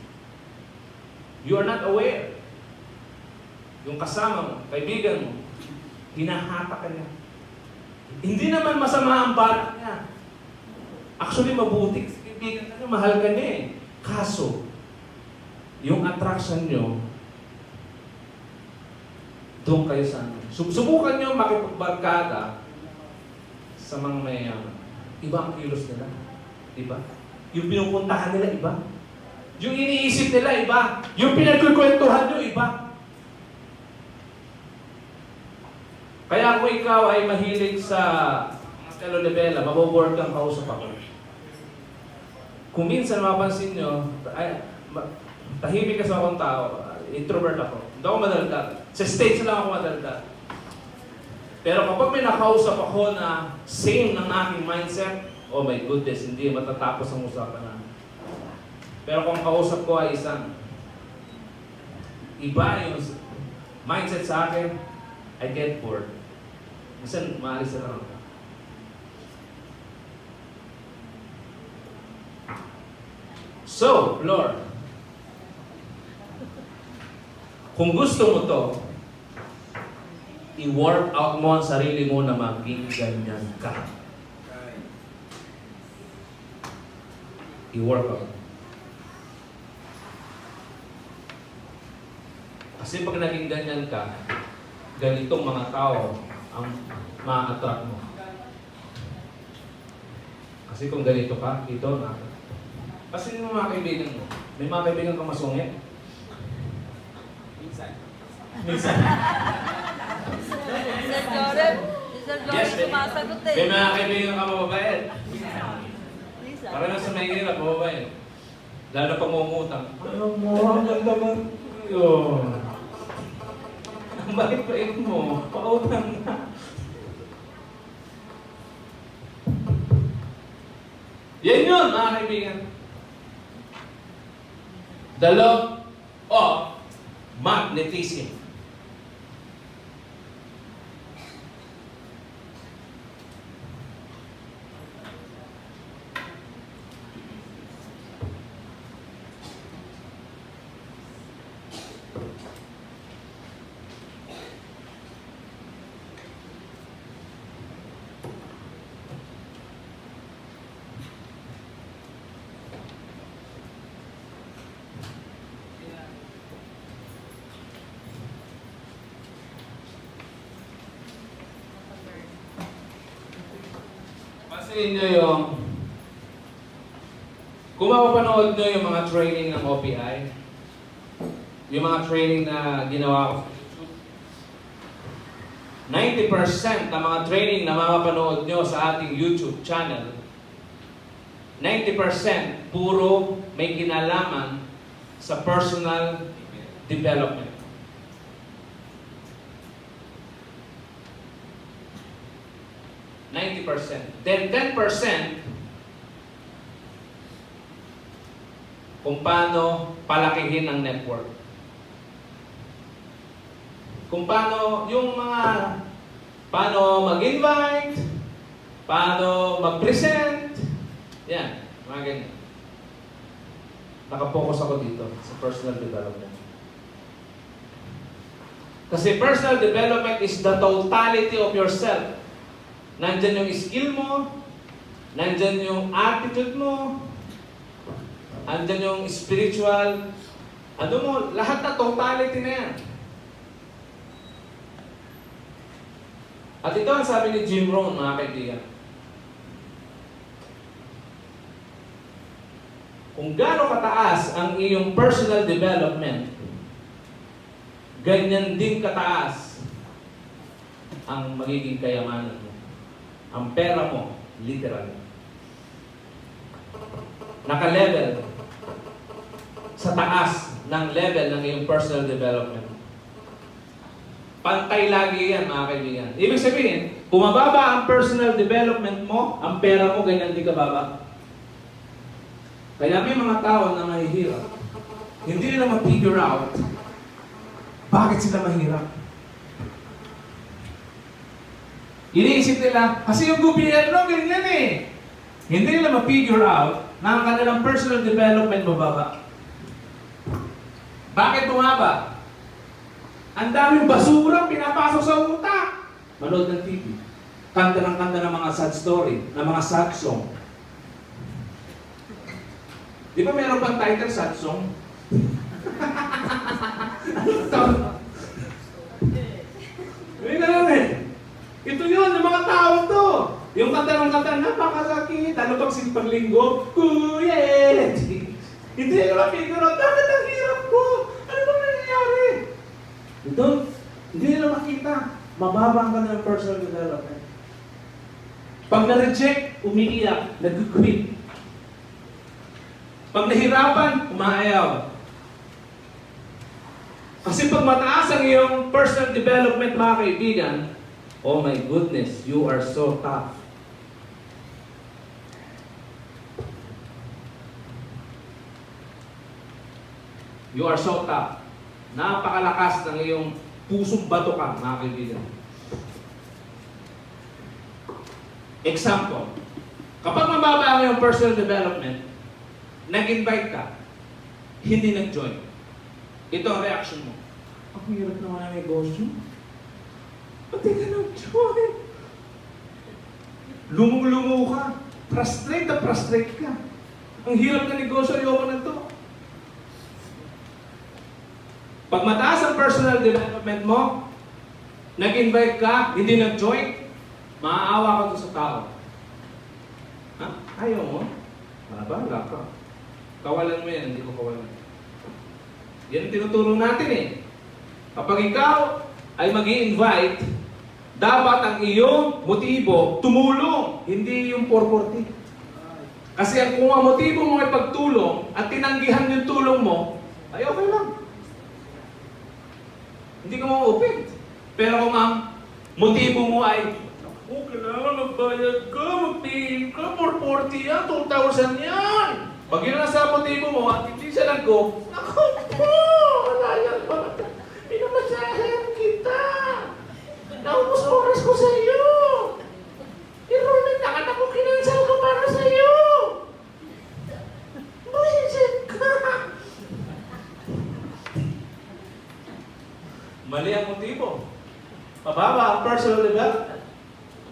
You are not aware. Yung kasama mo, kaibigan mo, hinahata ka niya. Hindi naman masama ang balak niya. Actually, mabuti. Kaibigan ka niya, mahal ka niya eh. Kaso, yung attraction niyo, doon kayo sa ano. Subukan niyo makipagbarkada sa mga mayayaman. Iba ang kilos nila. Iba. Yung pinupuntahan nila, iba. Yung iniisip nila, iba. Yung pinagkukwentuhan nyo, iba. Kaya kung ikaw ay mahilig sa telenovela, maboboard kang kausap ako. Kung minsan mapansin nyo, tahimik ka sa akong tao, introvert ako. Hindi ako madaldal. Sa stage lang ako madaldal. Pero kapag may nakausap ako na same ng aking mindset, oh my goodness, hindi matatapos ang usapan namin. Pero kung kausap ko ay isang iba yung mindset sa akin, I get bored. Minsan, maalis na lang ako. So, Lord, kung gusto mo to, i-work out mo ang sarili mo na maging ganyan ka. I-work out. Kasi pag naging ganyan ka, ganitong mga tao ang ma-attract mo. Kasi kung ganito ka, ito na. Kasi yung mga kaibigan mo, may mga kaibigan kang masungit? Minsan. Sir Jordan, Yes, sumasagot eh. may mga kaibigan kang mababait. Lisa. Para na sa may hirap, mababait. Lalo na pag mumutang. Ano mo, ang ganda man. Yun. Ang bait-bait mo, pautang na. Yan yun, mga kaibigan. The law of magnetism. Pansinin nyo kung mapapanood nyo yung mga training ng OPI, yung mga training na ginawa ko sa YouTube, 90% ng mga training na mapapanood nyo sa ating YouTube channel, 90% puro may kinalaman sa personal development. Then 10% kung paano palakihin ang network. Kung paano yung mga paano mag-invite, paano mag-present, yan, mga ganyan. Nakapokus ako dito sa personal development. Kasi personal development is the totality of yourself. Nandyan yung skill mo, nandyan yung attitude mo, nandyan yung spiritual, ano mo, lahat na totality na yan. At ito ang sabi ni Jim Rohn, mga kaibigan. Kung gaano kataas ang iyong personal development, ganyan din kataas ang magiging kayamanan mo. Ang pera mo, literal. Naka-level sa taas ng level ng iyong personal development. Pantay lagi yan, mga kaibigan. Ibig sabihin, kung mababa ang personal development mo, ang pera mo, ganyan di kababa. Kaya may mga tao na mahihirap. Hindi nila ma-figure out bakit sila mahirap. Iniisip nila, kasi yung gobyerno, ganyan eh. Hindi nila ma-figure out na ang kanilang personal development mababa. Bakit bumaba? Ang daming basurang pinapasok sa utak. Manood ng TV. Kanta ng mga sad story, ng mga sad song. Di ba meron pang title sad song? Ano ito? May ganun eh. Ito yun, yung mga tao to. Yung kanta, napakasakit. Ano pag simpang linggo? Kuya! Hindi ko na-figure out, bakit ang hirap ko? Ano ba nangyayari? Ito, hindi nila makita. Mababa ang kanilang personal development. Pag na-reject, umiiyak, nag-quit. Pag nahirapan, umaayaw. Kasi pag mataas ang iyong personal development, mga kaibigan, oh my goodness, you are so tough. You are so tough. Napakalakas ng iyong pusong bato ka, mga kaibigan. Example, kapag mababa ang iyong personal development, nag-invite ka, hindi nag-join. Ito ang reaction mo. Ang hirap naman ang negosyo. Ba't di ka nag-join? Lumo-lumo ka. Frustrate na frustrate ka. Ang hirap na negosyo, ayoko na to. Pag mataas ang personal development mo, nag-invite ka, hindi nag-join, maaawa ka to sa tao. Ha? Ayaw mo? Wala ka. Kawalan mo yan, hindi ko kawalan. Yan ang tinuturo natin eh. Kapag ikaw ay mag-i-invite, dapat ang iyong motibo tumulong, hindi yung 440. Kasi kung ang motibo mo ay pagtulong at tinanggihan yung tulong mo, ay okay lang. Hindi ka ma-open. Pero kung ang motibo mo ay, kailangan magbayad ka, mag-pay ka, 440 yan, 2,000 yan. Pag yun ang sa motibo mo at hindi siya nag-go, naku po, wala yan ba? Pinamasahan kita. Naubos oras ko sa iyo. Pero nagtakan ako, kinansal ko para sa iyo. Buhisit ka. Mali ang motibo. Mababa ang personal development.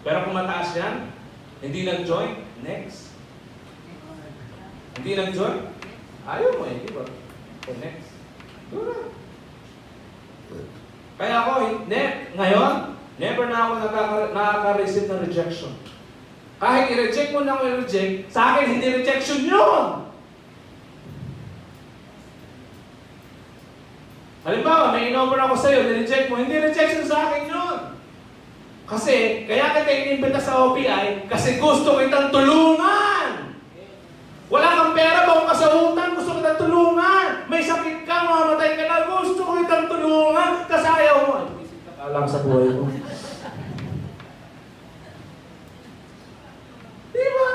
Pero kung mataas yan, hindi nag-join, next. Hindi nag-join, ayaw mo eh, di ba? Okay, next. Dura. Kaya ako, ngayon, never na ako nakaka-receive ng rejection. Kahit i-reject mo na ako i-reject, sa akin hindi rejection yun! Halimbawa, may in-offer ako sa'yo, ni-reject mo, hindi rejection sa akin yun! Kasi, kaya kita inimbita sa OPI, kasi gusto kitang tulungan! Wala kang pera, bawang ka sa utang, gusto kitang tulungan! may sakit ka, mamatay ka na, gusto ko itang tulungan, kasi ayaw mo. Ay, isip ka lang sa buhay mo. Di ba?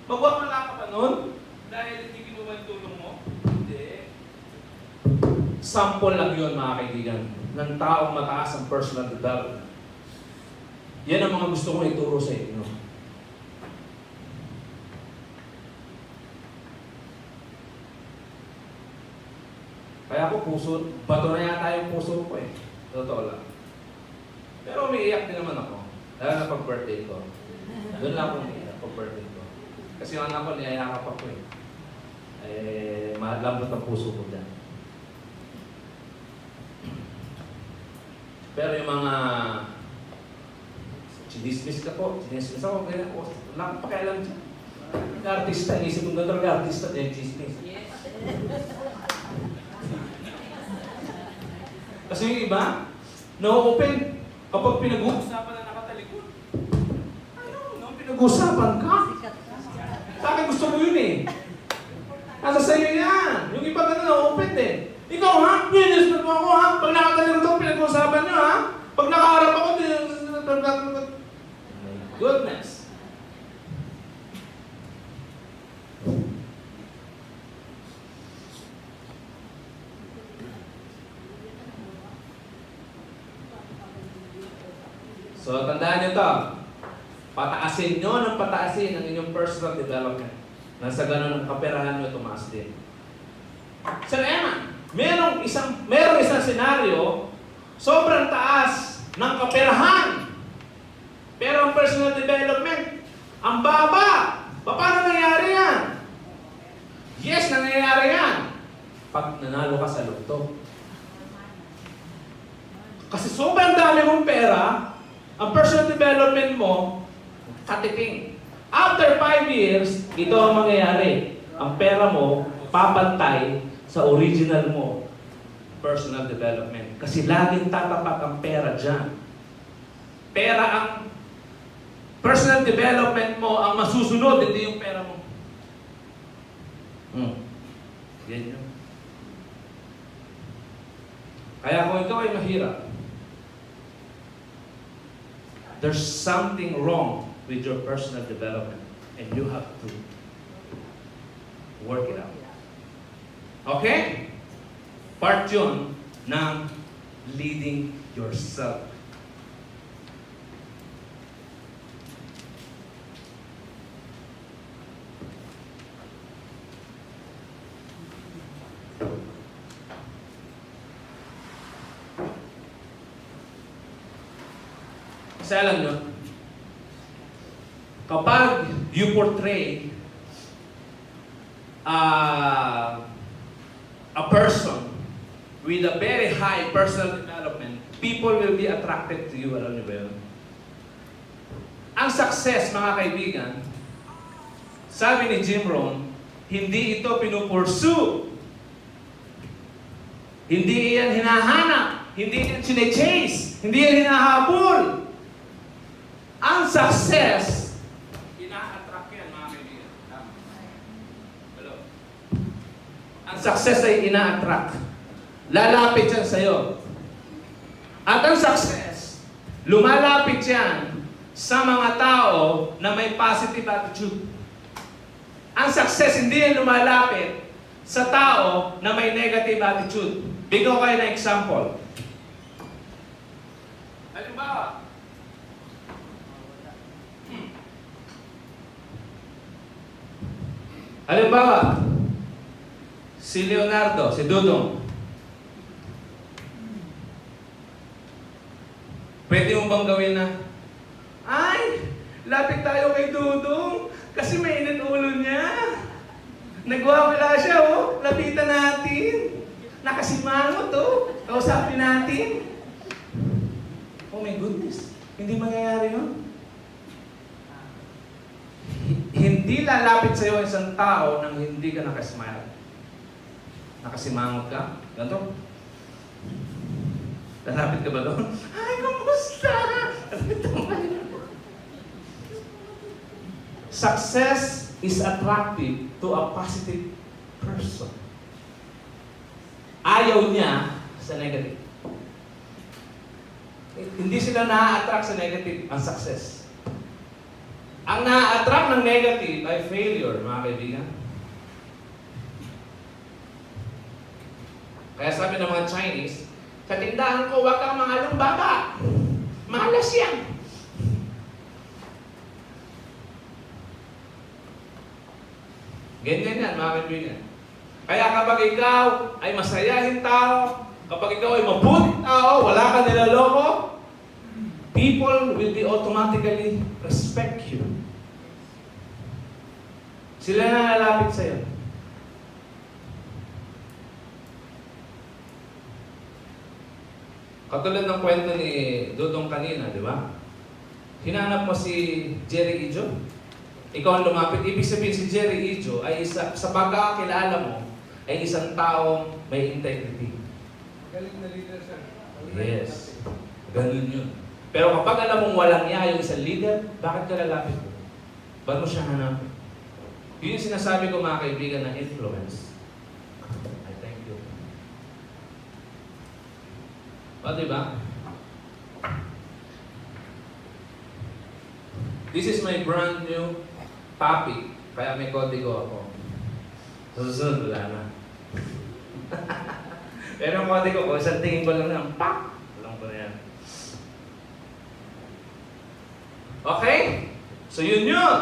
Magwawala ka pa nun? Dahil hindi kinuha yung tulong mo? Hindi. Sample lang yun, mga kaibigan, ng taong mataas ang personal development. Yan ang mga gusto kong ituro sa inyo. Kaya ako puso, bato na yata yung puso ko eh. Totoo lang. Pero umiiyak din naman ako. Lalo na pag-birthday ko. Doon lang ako umiiyak pag-birthday ko. Kasi yung anak ko, niyayakap ako eh. Malambot ang puso ko dyan. Pero yung mga chinismis ka po, chinismis ako, kaya ako, wala akong pakialam dyan. Artista, inisip kong gano'n artista, dyan chismis. Yes. Kasi yung iba, no-open kapag pinag-uusapan na nakatalikod. Ano, pinag-uusapan ka? Sa akin gusto mo yun eh. Nasa sa'yo yan. Yung iba ganun, no-open din. Ikaw ha? Yes, mo ako ha? Pag nakatalikod ako, pinag-uusapan nyo ha? Pag nakaharap ako, my goodness. So, tandaan nyo to. Pataasin nyo ng pataasin ang inyong personal development. Nasa ganun ang kaperahan nyo, tumaas din. Sir Emma, merong isang senaryo, sobrang taas ng kaperahan. Pero ang personal development, ang baba. Paano nangyari yan? Yes, nangyayari yan. Pag nanalo ka sa loto. Kasi sobrang dami mong pera, ang personal development mo, katiting. After 5 years, ito ang mangyayari. Ang pera mo, papantay sa original mo, personal development. Kasi laging tatapat ang pera dyan. Pera ang personal development mo, ang masusunod, hindi yung pera mo. Yan yun. Kaya kung ikaw ay mahirap, there's something wrong with your personal development and you have to work it out. Okay? Part yun ng leading yourself. Kasi alam nyo, kapag you portray a person with a very high personal development, people will be attracted to you. Alam nyo ba yun? Ang success, mga kaibigan, sabi ni Jim Rohn, hindi ito pinupursue. Hindi yan hinahanap. Hindi yan sinechase. Hindi yan hinahabol. Ang success, ina-attract yan, mga kaibigan. Hello? Ang success ay ina-attract. Lalapit yan sa'yo. At ang success, lumalapit yan sa mga tao na may positive attitude. Ang success, hindi yan lumalapit sa tao na may negative attitude. Bigyan ko kayo ng example. Halimbawa, si Leonardo, si Dudong. Pwede mo bang gawin na, ay, lapit tayo kay Dudong kasi mainit ulo niya. Nagwawala siya, oh. Lapitan natin. Nakasimangot, oh. Kausapin natin. Oh my goodness. Hindi mangyayari yun. Hindi lalapit sa iyo isang tao nang hindi ka nakasmile. Nakasimangot ka? Ganito? Lalapit ka ba doon? Ay, kumusta? Success is attractive to a positive person. ayaw niya sa negative. Hindi sila na-attract sa negative, ang success. Ang na-attract ng negative ay failure, mga kaibigan. Kaya sabi ng mga Chinese, sa tindahan ko, huwag kang mangalong baba. Malas yan. Ganyan yan, mga kaibigan. Kaya kapag ikaw ay masayahin tao, kapag ikaw ay mabuting tao, wala ka nilaloko, people will be automatically respect you. Sila na lalapit sa'yo. Katulad ng kwento ni Dudong kanina, di ba? Hinanap mo si Jerry Ijo. Ikaw ang lumapit. Ibig sabihin si Jerry Ijo ay sa pagkakakilala mo, ay isang taong may integrity. Galing na leader, sir. Yes. Ganun yun. Pero kapag alam mong walang niya yung isang leader, bakit ka lalapit mo? Ba't mo siya hanapin? Yun yung sinasabi ko mga kaibigan ng influence. I thank you. O, diba? This is my brand new puppy. Kaya may kodigo ako. Susunod, wala na. Pero ang kodigo ko, isang tingin ko lang na, pak! Alam ko na yan. Okay? So yun yun.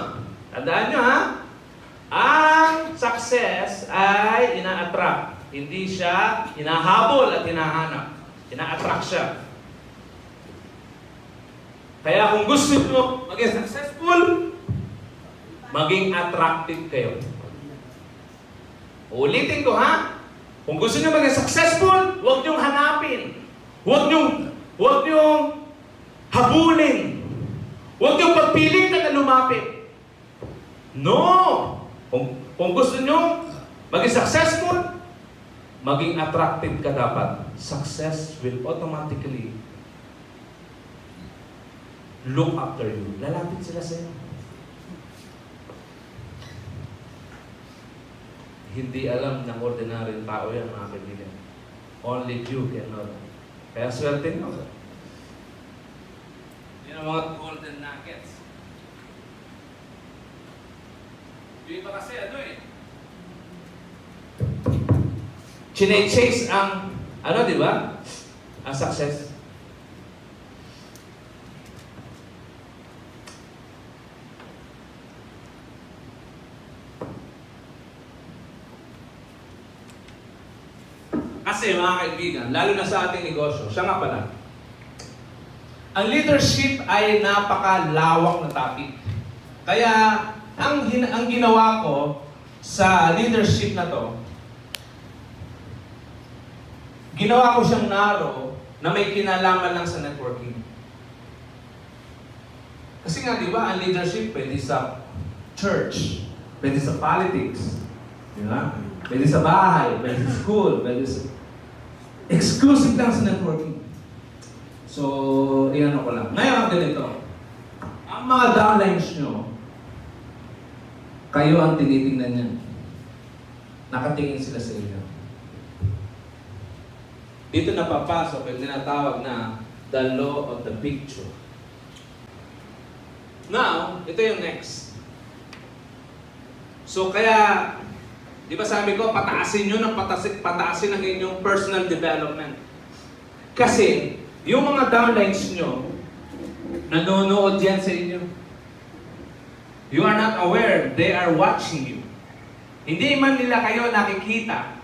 Tandaan nyo ha? Ang success ay ina-attract. Hindi siya hinahabol at hinahanap. Ina-attract siya. Kaya kung gusto nyo maging successful, maging attractive kayo. Ulitin ko ha? Kung gusto nyo maging successful, huwag nyong hanapin. Huwag nyong habulin. Huwag nyong pagpilitan na lumapit. No! Kung gusto nyo maging successful, maging attractive ka dapat. Success will automatically look after you. Lalapit sila sa'yo. Hindi alam ng ordinaryong tao yan, mga kaibigan. Only you can know that. Kaya swerte nyo. Yan ang mga golden nuggets. Yung iba kasi ano eh. Chine-chase ang, ano di ba? Ang success. Kasi mga kaibigan, lalo na sa ating negosyo, siya nga pala. Ang leadership ay napakalawak na topic. Kaya, ang ginawa ko sa leadership na to, ginawa ko siyang narrow na may kinalaman lang sa networking. Kasi nga, di ba, ang leadership pwede sa church, pwede sa politics, di ba? Pwede sa bahay, pwede sa school, pwede sa... Exclusive lang sa networking. So, iyan ko lang. Ngayon, ganito. Ang mga downlines nyo, kayo ang tinitingnan niya. Nakatingin sila sa inyo. Dito napapasok yung tinatawag na the law of the picture. Now, ito yung next. So, kaya, di ba sabi ko, pataasin nyo ng pataasin ang inyong personal development. Kasi, yung mga downlines nyo, nanonood yan sa inyo. You are not aware, they are watching you. Hindi man nila kayo nakikita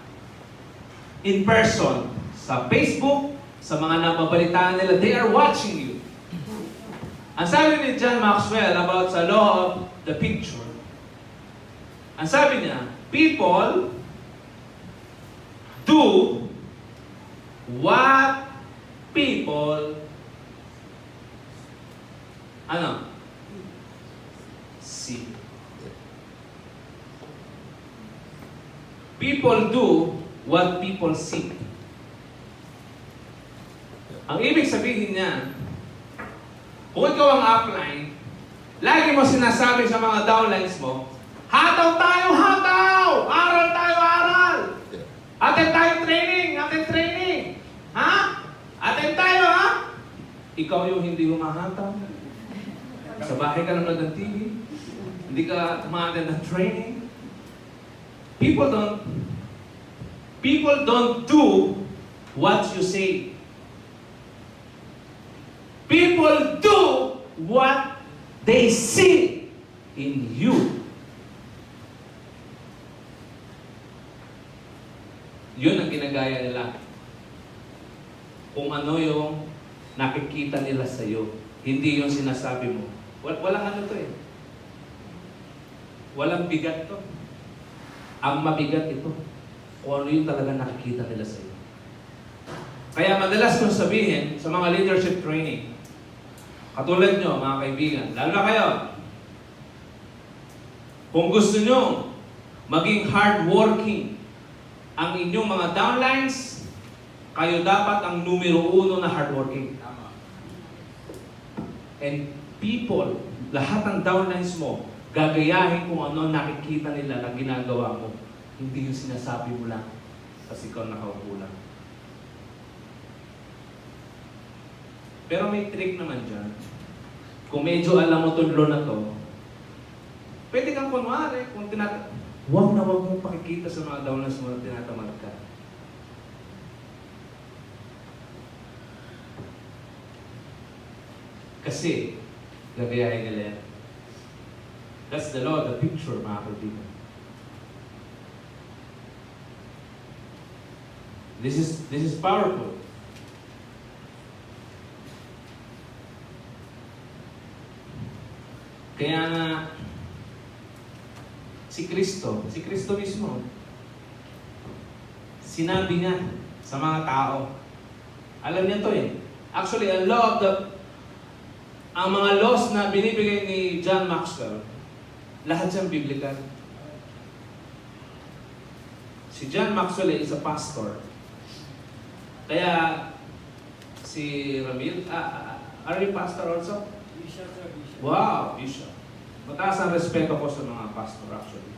in person, sa Facebook, sa mga nababalitaan nila, they are watching you. Ang sabi ni John Maxwell about sa law of the picture, ang sabi niya, people do what people see. People do what people see. Ang ibig sabihin niya, kung ikaw ang upline, lagi mo sinasabi sa mga downlines mo, hataw tayo, hataw! Aral tayo, aral! Atin tayo training, atin training! Ikaw yung hindi humahatang. Sa bahay ka nanonood ng TV. Hindi ka umaattend ng training. People don't do what you say. People do what they see in you. Yun ang ginagaya nila. Kung ano yung nakikita nila sa iyo, hindi yung sinasabi mo. Walang ano to eh. Walang bigat to. Ang mabigat ito, kung ano yung talaga nakikita nila sa iyo. Kaya madalas kong sabihin sa mga leadership training, katulad nyo, mga kaibigan, lalo na kayo, kung gusto nyo maging hardworking ang inyong mga downlines, kayo dapat ang numero 1 na hardworking. And people, lahat ng downlines mo, gagayahin kung ano nakikita nila na ginagawa mo. Hindi yung sinasabi mo lang kasi ikaw nakaupo lang. Pero may trick naman dyan. Kung medyo alam mo itong law na to, pwede kang kunwari kung huwag na huwag mong pakikita sa mga downlines mo na tinatamad ka. Kasi, gagayahin nila yan. That's the law, the picture, mga kaibigan. This is powerful. Kaya nga, si Kristo mismo, sinabi niya sa mga tao, alam niya to eh. Actually, ang mga laws na binibigay ni John Maxwell, lahat siyang biblical. Si John Maxwell is a pastor. Kaya, si Ramil, are you pastor also? Bishop, sir, bishop. Wow, bishop. Mataas ang respeto ko sa mga pastor actually.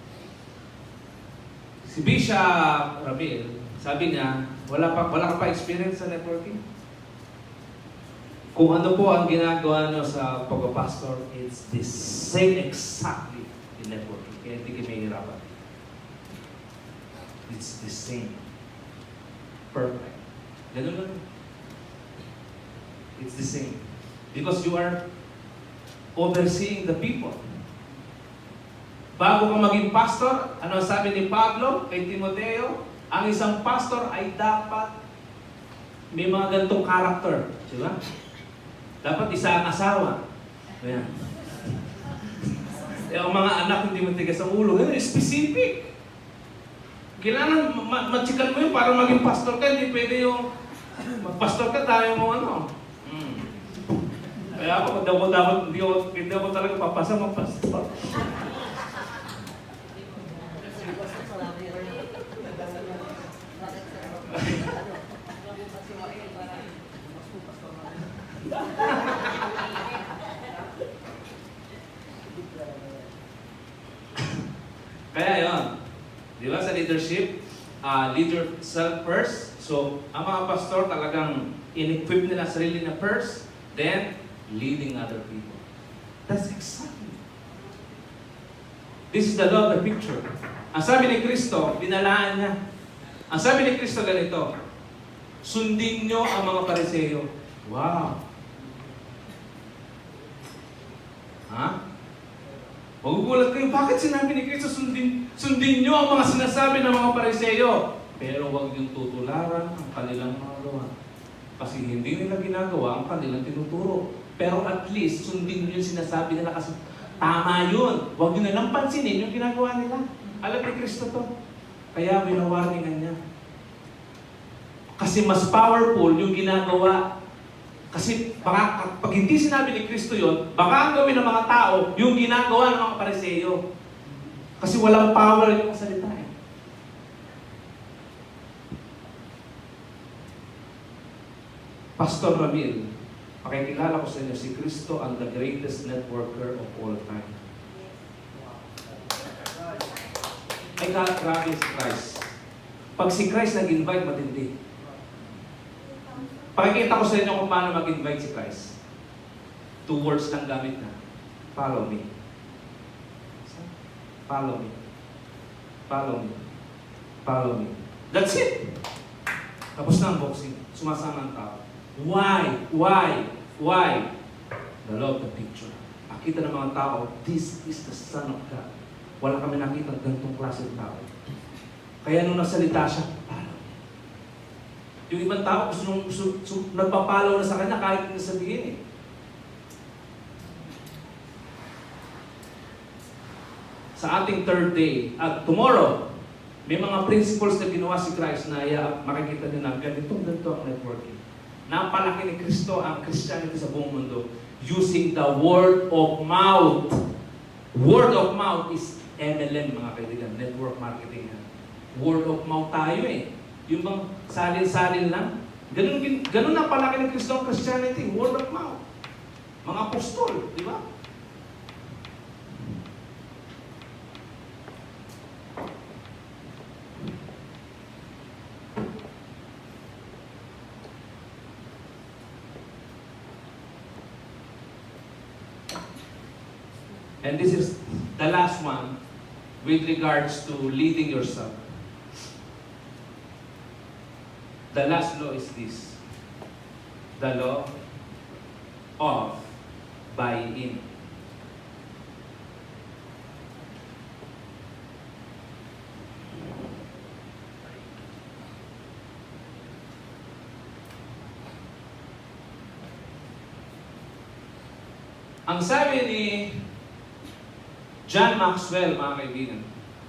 Si Bishop Ramil, sabi niya, wala ka pa experience sa networking? Kung ano po ang ginagawa nyo sa pagpapastor, it's the same exactly in networking. Kaya hindi kayo mahihirapan. It's the same. Perfect. Ganun lang. It's the same. Because you are overseeing the people. Bago ka maging pastor, ano sabi ni Pablo kay Timoteo? Ang isang pastor ay dapat may mga ganitong character. Diba? Dapat isa ang asawa. Ayan. Ang mga anak hindi mo tigas ang ulo. Ganun, specific. Kailangan matsikan mo yun para maging pastor ka. Hindi pwede yung magpastor ka tayo mo ano. Kaya ako, hindi ako talaga papasa magpastor. Kaya yun, di ba sa leadership, leader self first. So, ang mga pastor talagang in-equip nila sarili na first, then leading other people. That's exactly. This is the law of the picture. Ang sabi ni Kristo, binalaan niya. Ang sabi ni Kristo ganito, sundin nyo ang mga Pariseo. Wow! Ha? Magugulat kayo, bakit sinabi ni Kristo sundin nyo ang mga sinasabi ng mga Pariseo? Pero huwag niyong tutularan ang kanilang mga gawa. Kasi hindi nila ginagawa ang kanilang tinuturo. Pero at least, sundin nyo yung sinasabi nila kasi tama yun. Huwag nyo nalang pansinin yung ginagawa nila. Alam ni Kristo to. Kaya winawarningan niya. Kasi mas powerful yung ginagawa. Kasi baka, pag hindi sinabi ni Kristo yun, baka ang gawin ng mga tao yung ginagawa ng mga Pariseo. Kasi walang power yung salita eh. Pastor Ramil, pakikilala ko sa inyo, si Kristo ang the greatest networker of all time. Ay grabe si Christ. Pag si Christ nag-invite, matindi. Pakikita ko sa inyo kung paano mag-invite si Christ. 2 words lang gamit na. Follow me. Follow me. Follow me. Follow me. That's it. Tapos na ang boxing. Sumasama ang tao. Why? Why? Why? The law of the picture. Nakita ng mga tao, this is the Son of God. Wala kami nakita ganitong klase ng tao. Kaya nung nasalita siya, follow me. Yung ibang tao, nagpapalaw na sa kanya kahit hindi sabihin eh. Sa ating third day, at tomorrow, may mga principles na ginawa si Christ na makikita nyo na ganito ang networking. Napalaki ni Kristo ang Christianity sa buong mundo using the word of mouth. Word of mouth is MLM, mga kaibigan, network marketing. Word of mouth tayo eh. Yung bang salin-salin lang. Ganun na palaki ni Kristo ang Christianity. Word of mouth. Mga apostol, di ba? And this is the last one with regards to leading yourself. The last law is this. The law of buy-in. Ang sabi ni John Maxwell, mga kaibigan,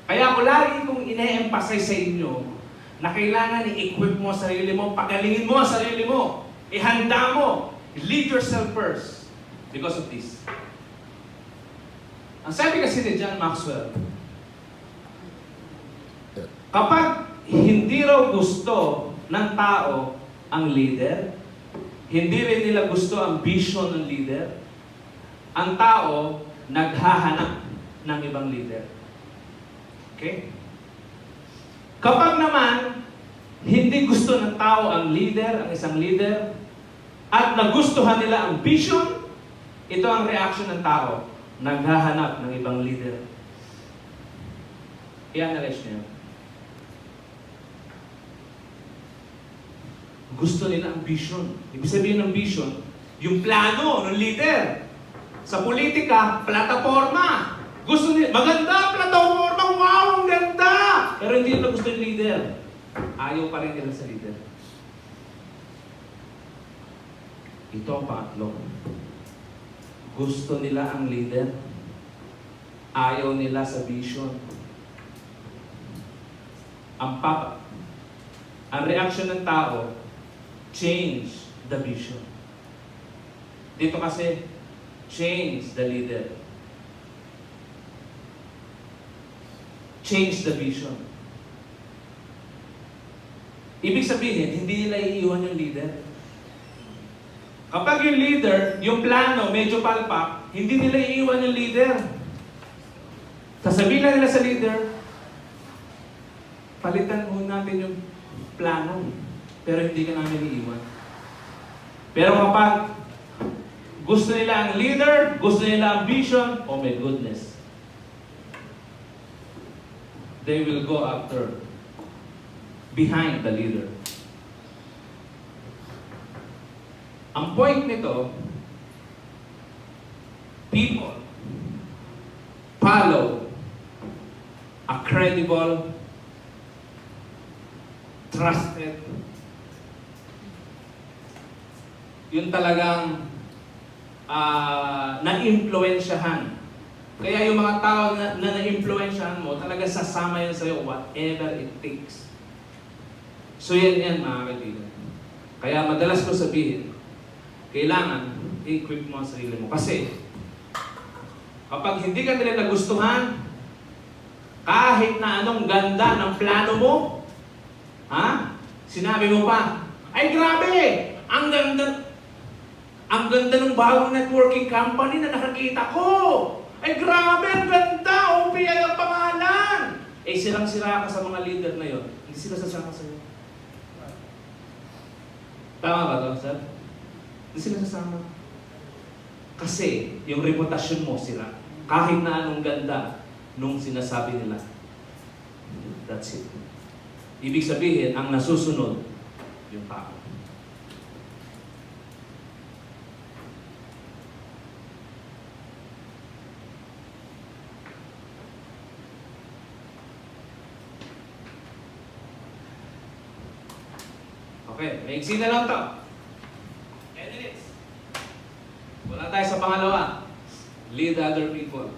kaya ko lagi kong ine-emphasize sa inyo na kailangan i-equip mo ang sarili mo, pagalingin mo ang sarili mo, ihanda mo, lead yourself first because of this. Ang sabi kasi ni John Maxwell, kapag hindi raw gusto ng tao ang leader, hindi rin nila gusto ang vision ng leader, ang tao naghahanap ng ibang leader. Okay? Kapag naman, hindi gusto ng tao ang leader, ang isang leader, at nagustuhan nila ang vision, ito ang reaction ng tao, naghahanap ng ibang leader. I-analyze niyo. Gusto nila ang vision. Ibig sabihin ng vision, yung plano ng leader. Sa politika, plataforma. Gusto nila, maganda, plataforma, wow, ang ganda! Pero hindi nila gusto yung leader. Ayaw pa rin nila sa leader. Ito ang pangatlo. Gusto nila ang leader. Ayaw nila sa vision. Ang reaction ng tao, change the vision. Dito kasi, change the leader. Change the vision. Ibig sabihin, hindi nila iiwan yung leader. Kapag yung leader, yung plano, medyo palpak, hindi nila iiwan yung leader. Sasabihin lang nila sa leader, palitan mo natin yung plano, pero hindi ka namin iiwan. Pero kapag gusto nila ang leader, gusto nila ang vision, oh my goodness, they will go after, behind the leader. Ang point nito, people follow a credible, trusted, yung talagang na-influensyahan. Kaya yung mga tao na na-influensyahan mo, talaga sasama yan sa'yo whatever it takes. So yan mga kaibigan. Kaya madalas ko sabihin, kailangan i-equip mo ang sarili mo. Kasi kapag hindi ka nila nagustuhan, kahit na anong ganda ng plano mo, sinabi mo pa, ay grabe! Ang ganda ng bagong networking company na nakakita ko! Ay grabe, ang ganda! OPI ang pangalan! Eh silang-sira ka sa mga leader na yon. Hindi sila sasama sa'yo. Tama ba to, sir? Hindi sila sasama. Kasi yung reputasyon mo sila. Kahit na anong ganda nung sinasabi nila. That's it. Ibig sabihin, ang nasusunod, yung tao. Okay, maiksi na lang to. 10 minutes. Wala tayo sa pangalawa. Lead other people.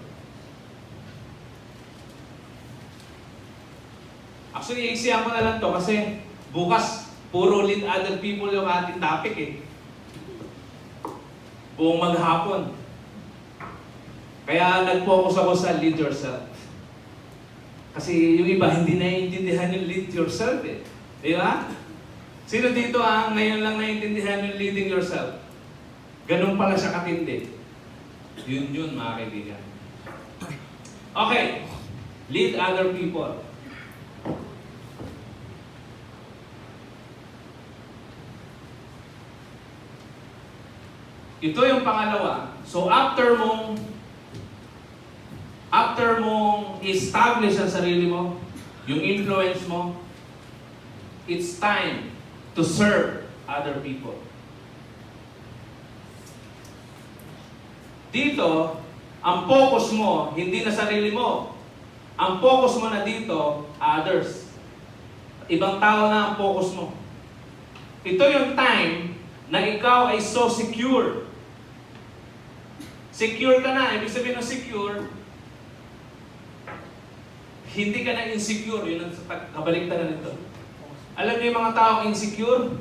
Actually, iiksiyan ko na lang to kasi bukas, puro lead other people yung ating topic eh. Buong maghapon. Kaya nag-focus ako sa lead yourself. Kasi yung iba, hindi naiintindihan yung lead yourself eh. Di ba? Sino dito ang ngayon lang naiintindihan yung leading yourself? Ganun pala siya katindi. Yun, mga kaibigan. Okay. Lead other people. Ito yung pangalawa. So after mong establish ang sarili mo, yung influence mo, it's time to serve other people. Dito, ang focus mo, hindi na sarili mo. Ang focus mo na dito, others. Ibang tao na ang focus mo. Ito yung time na ikaw ay so secure. Secure ka na. Ibig sabihin ng secure, hindi ka na insecure. Yun ang kabaliktaran nito. Alam niyo yung mga taong insecure?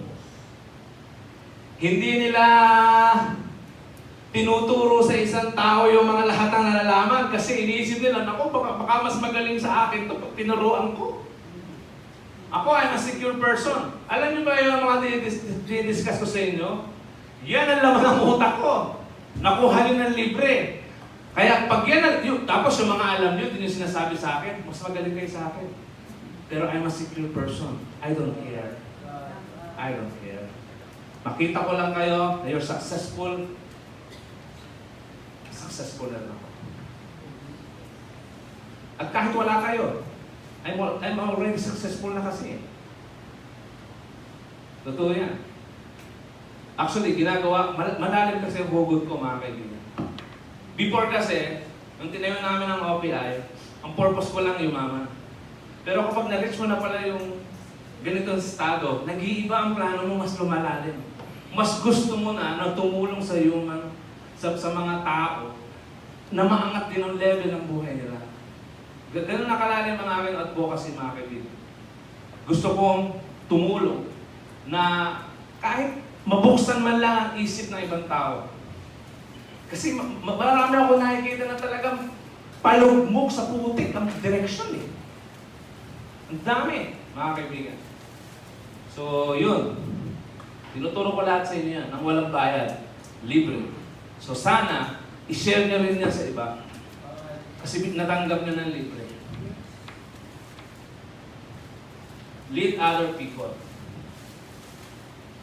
Hindi nila tinuturo sa isang tao yung mga lahat ng nalalaman kasi iniisip nila, naku, baka mas magaling sa akin ito pag tinuruan ko. Ako, I'm a secure person. Alam niyo ba yung mga dinidiscuss ko sa inyo? Yan ang laman ng utak ko. Nakuha rin ng libre. Kaya pag yan, tapos yung mga alam niyo, din yung sinasabi sa akin, mas magaling kayo sa akin. Pero I'm a secure person. I don't care. I don't care. Makita ko lang kayo na you're successful. Successful na ako. At kahit wala kayo, I'm already successful na kasi. Totoo yan. Actually, ginagawa, malalim kasi ang hugot ko, mga kaibigan. Before kasi, nung tinayo namin ang OPI, ang purpose ko lang yumaman. Pero kapag na-reach mo na pala yung ganitong estado, nag-iiba ang plano mo, mas lumalalim. Mas gusto mo na tumulong sa human, sa mga tao, na maangat din ang level ng buhay nila. Ganun nakalalim ang aking advocacy, mga kaibigan. Gusto kong tumulong na kahit mabuksan man lang ang isip ng ibang tao. Kasi marami ako nakikita na talagang palugmok sa putik ang direction eh. Ang dami, mga kaibigan. So, yun. Tinuturo ko lahat sa inyo yan, nang walang bayad. Libre. So, sana, i-share nyo rin yan sa iba. Kasi natanggap nyo ng libre. Lead other people.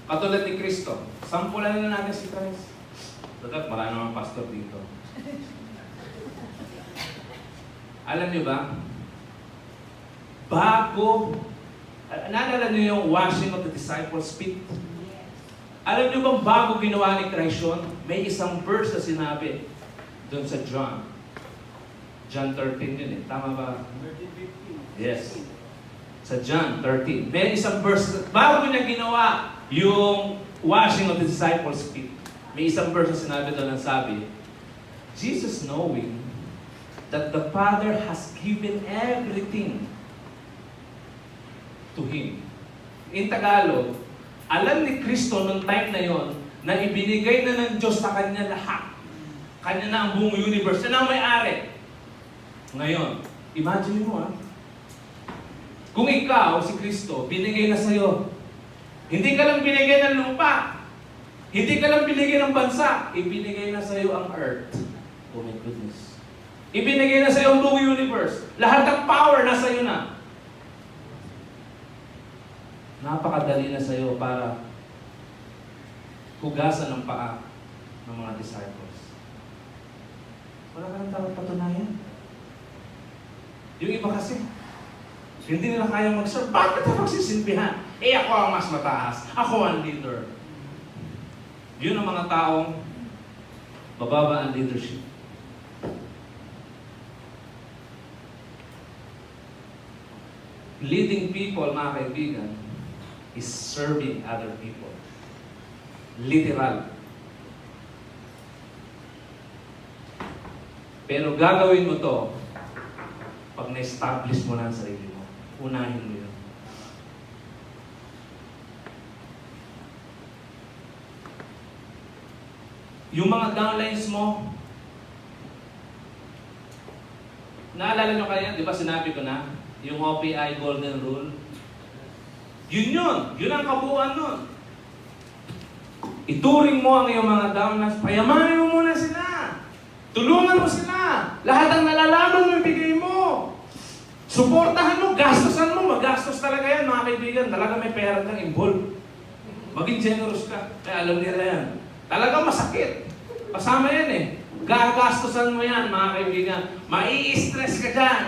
Katulad ni Kristo. Sampulan na natin si Christ. Dapat marami naman pastor dito. Alam niyo ba? Bago, naalala niyo yung washing of the disciples' feet? Alam niyo bang bago ginawa ni Christ yun, may isang verse na sinabi doon sa John. John 13 yun eh. Tama ba? 13:15. Yes. Sa John 13. May isang verse, bago niya ginawa yung washing of the disciples' feet, may isang verse na sinabi doon ang sabi, Jesus knowing that the Father has given everything to Him. In Tagalog, alam ni Kristo noong time na yon na ibinigay na ng Diyos sa Kanya lahat. Kanya na ang buong universe. Siya na ang may-ari. Ngayon, imagine mo kung ikaw, si Kristo, binigay na sa'yo. Hindi ka lang binigay ng lupa. Hindi ka lang binigay ng bansa. Ibinigay na sa'yo ang earth. Oh my goodness. Ibinigay na sa'yo ang buong universe. Lahat ng power na sa'yo na. Napakadali na sa'yo para hugasan ng paa ng mga disciples. Wala ka nang dapat patunayan. Yung iba kasi, hindi nila kayang mag-serve. Bakit ako magsisilbihan? Ako ang mas mataas. Ako ang leader. Yun ang mga taong bababa ang leadership. Leading people, mga kaibigan, is serving other people. Literal. Pero gagawin mo to pag na-establish mo na ang sarili mo. Unahin mo yun. Yung mga downlines mo, naalala nyo kaya, di ba sinabi ko na, yung OPI Golden Rule, yun ang kabuuan nun. Ituring mo ang iyong mga downlines, payamanin mo muna sila. Tulungan mo sila. Lahat ng nalalaman mo, ibigay mo. Suportahan mo, gastosan mo. Magastos talaga yan, mga kaibigan. Talaga may pera kang involved. Maging generous ka. Kaya alam nila yan. Talaga masakit. Kasama yan eh. Gagastosan mo yan, mga kaibigan. Mai-stress ka dyan.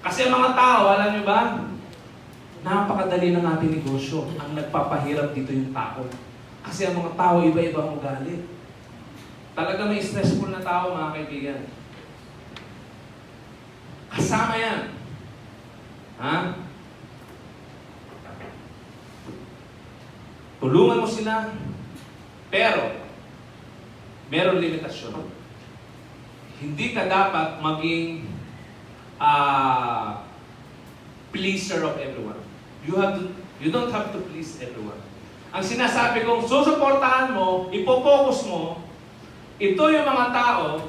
Kasi ang mga tao, alam niyo ba? Napakadali ng ating negosyo. Ang nagpapahirap dito yung tao. Kasi ang mga tao, iba-iba ang ugali. Talaga may stressful na tao, mga kaibigan. Kasama yan. Ha? Tulungan mo sila. Pero, meron limitasyon. Hindi ka dapat maging pleaser of everyone. You don't have to please everyone. Ang sinasabi kong susuportahan mo, ipopokus mo, ito yung mga tao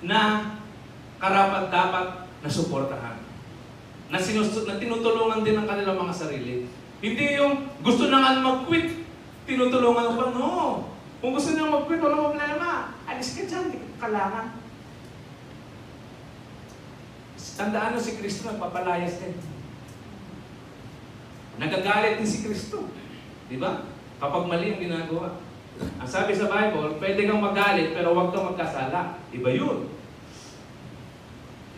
na karapat-dapat na suportahan. Na tinutulungan din ng kanilang mga sarili. Hindi yung gusto na nga mag-quit, tinutulungan pa. No. Kung gusto nyo mag-quit, walang problema. Alis ka dyan, hindi ka kailangan. Tandaan nyo si Kristo, nagpapalayas din. Nagagalit din si Kristo. Di ba? Kapag mali ang ginagawa. Ang sabi sa Bible, pwede kang magalit pero huwag kang magkasala. Iba yun.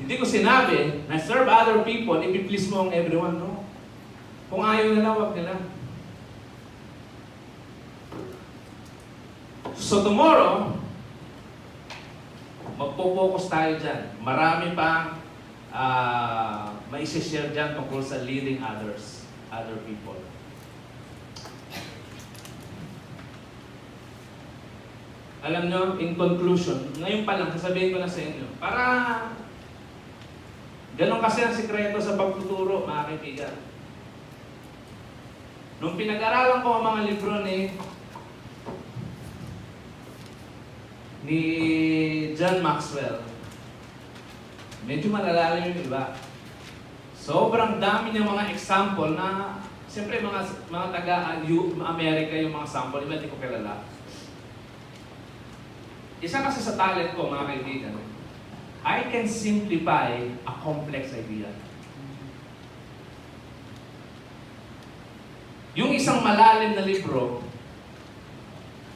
Hindi ko sinabi na serve other people, i-please mo ang everyone. No. Kung ayaw nila, huwag nila. So tomorrow, magpo-focus tayo dyan. Marami pang maisi-share dyan tungkol sa leading other people. Alam nyo, in conclusion, ngayon pa lang, sasabihin ko na sa inyo, para ganun kasi ang sikreto sa pagtuturo, mga kaibigan. Nung pinag-aralan ko ang mga libro ni John Maxwell, medyo malalalim yung iba. Sobrang dami niyang mga example na, siyempre mga taga-America yung mga sample, iba hindi ko kilala. Isa kasi sa talent ko, mga kaibigan, I can simplify a complex idea. Yung isang malalim na libro,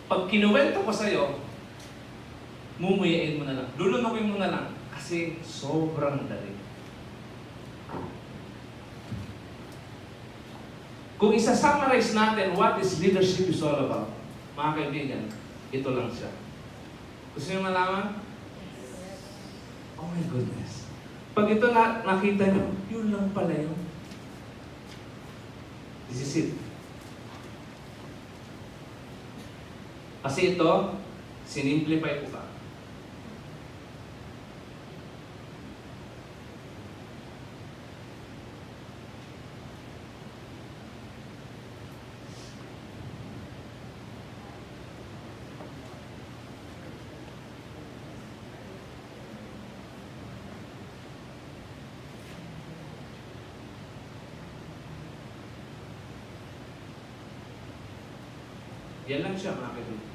pag kinuwento ko sa'yo, mumuyain mo na lang. Lulunogin mo na lang. Kasi sobrang dali. Kung isa-summarize natin what is leadership is all about, mga kaibigan, ito lang siya. Gusto niyo malaman? Oh my goodness. Pag ito nakita niyo, yun lang pala yun. This is it. Kasi ito, sinimplify ko pa. Yan lang siya, mga kaibigan.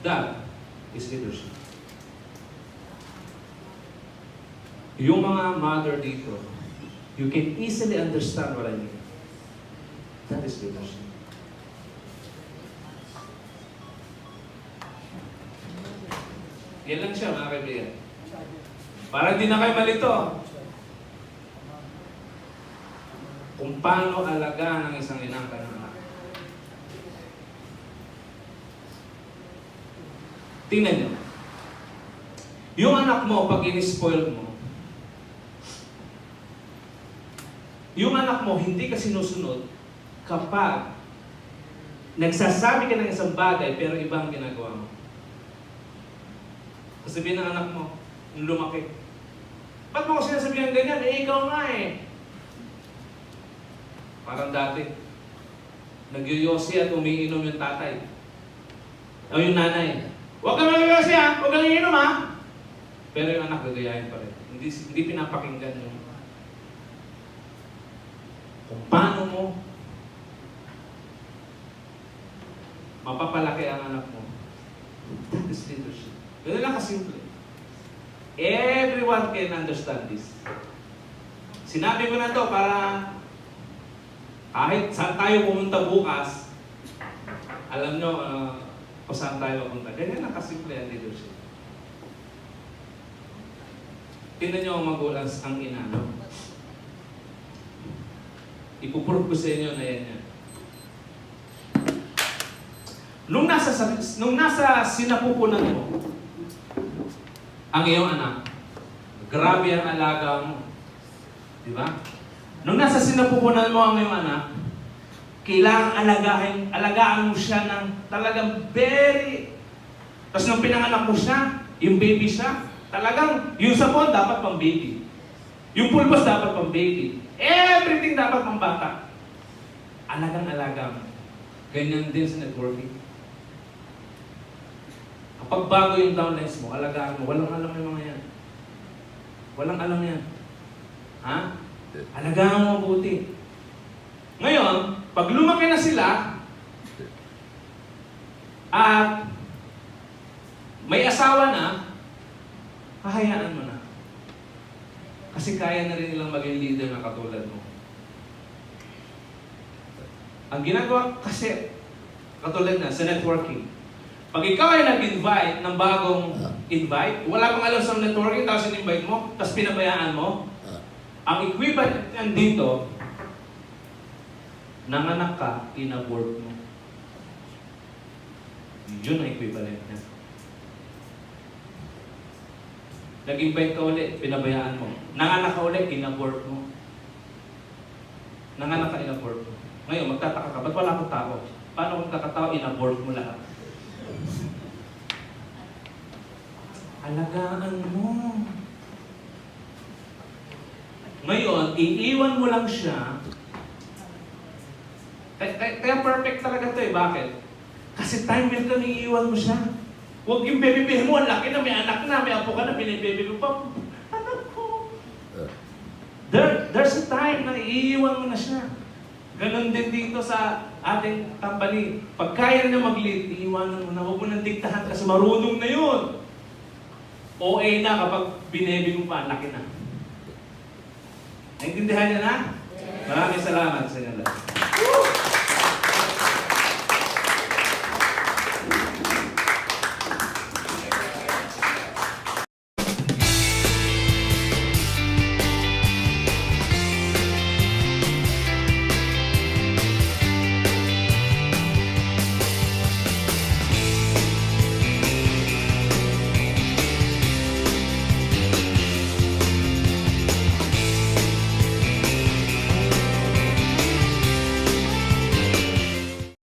That is leadership. Yung mga mother dito, You can easily understand what I mean. That is leadership. Yan lang siya, mga kaibigan. Para di na kayo malito. Kung paano alagaan ng isang inang kanyang anak. Tingnan nyo. Yung anak mo, pag in-spoil mo, yung anak mo, hindi ka sinusunod kapag nagsasabi ka ng isang bagay pero iba ang ginagawa mo. Sabihin ng anak mo, nung lumaki, ba't mo ko sinasabihan ganyan? Eh, ikaw nga eh. Parang dati, nagyoyosi at umiinom yung tatay. O yung nanay. Huwag kang nagyoyosi ha! Huwag kang iinom ha! Pero yung anak, gagayahin pa rin. Hindi pinapakinggan yung kung paano mo mapapalaki ang anak mo. That is leadership. Ganun lang kasimple. Everyone can understand this. Sinabi ko na to para kahit saan tayo pumunta bukas, alam nyo kung saan tayo pumunta. Ganyan lang kasimple ang leadership. Tingnan nyo ang magulang ang ina. No? Ipupurot ko sa inyo na yan yan. Nung nasa sinapupunan mo, ang iyong anak, grabe ang alaga mo. Di ba? Nung nasa sinapupunan mo ang iyong anak, kailangang alagaan mo siya ng talagang very... Tapos nung pinanganak mo siya, yung baby siya, talagang yung sapon dapat pang baby. Yung pulbos dapat pang baby. Everything dapat pang bata. Alagang-alaga mo. Ganyan din sa networking. Kapag bago yung downlines mo, alagaan mo. Walang alam yung mga yan. Walang alam yan. Ha? Alagaan mo mabuti. Ngayon, pag lumaki na sila, at may asawa na, hahayaan mo na. Kasi kaya na rin nilang maging leader na katulad mo. Ang ginagawa kasi, katulad na sa networking, pag ikaw ay nag-invite ng bagong invite, wala pang alam sa networking, tapos in-invite mo, tapos pinabayaan mo, ang equivalent yan dito, nanganak ka, in-abort mo. Yun ang equivalent niya. Nag-invite ka ulit, pinabayaan mo. Nanganak ka ulit, in-abort mo. Nanganak ka, in-abort mo. Ngayon, magtataka ka, ba't wala akong tao? Paano kung kakatao, in-abort mo lahat? Alagaan mo. Ngayon, iiwan mo lang siya. Kaya perfect talaga ito eh. Bakit? Kasi time will come, iiwan mo siya. Huwag yung baby mo, ang laki na, may anak na, may apo ka na, binibaby mo pa. Anak ko. There's a time na iiwan mo na siya. Ganon din dito sa ating company. Pag kaya na mag-lead, iiwanan mo na. Huwag mo nang diktahan kasi marunong na yun. OA na kapag binebi mo pa, laki na. Naintindihan niya na? Maraming salamat sa inyo lahat.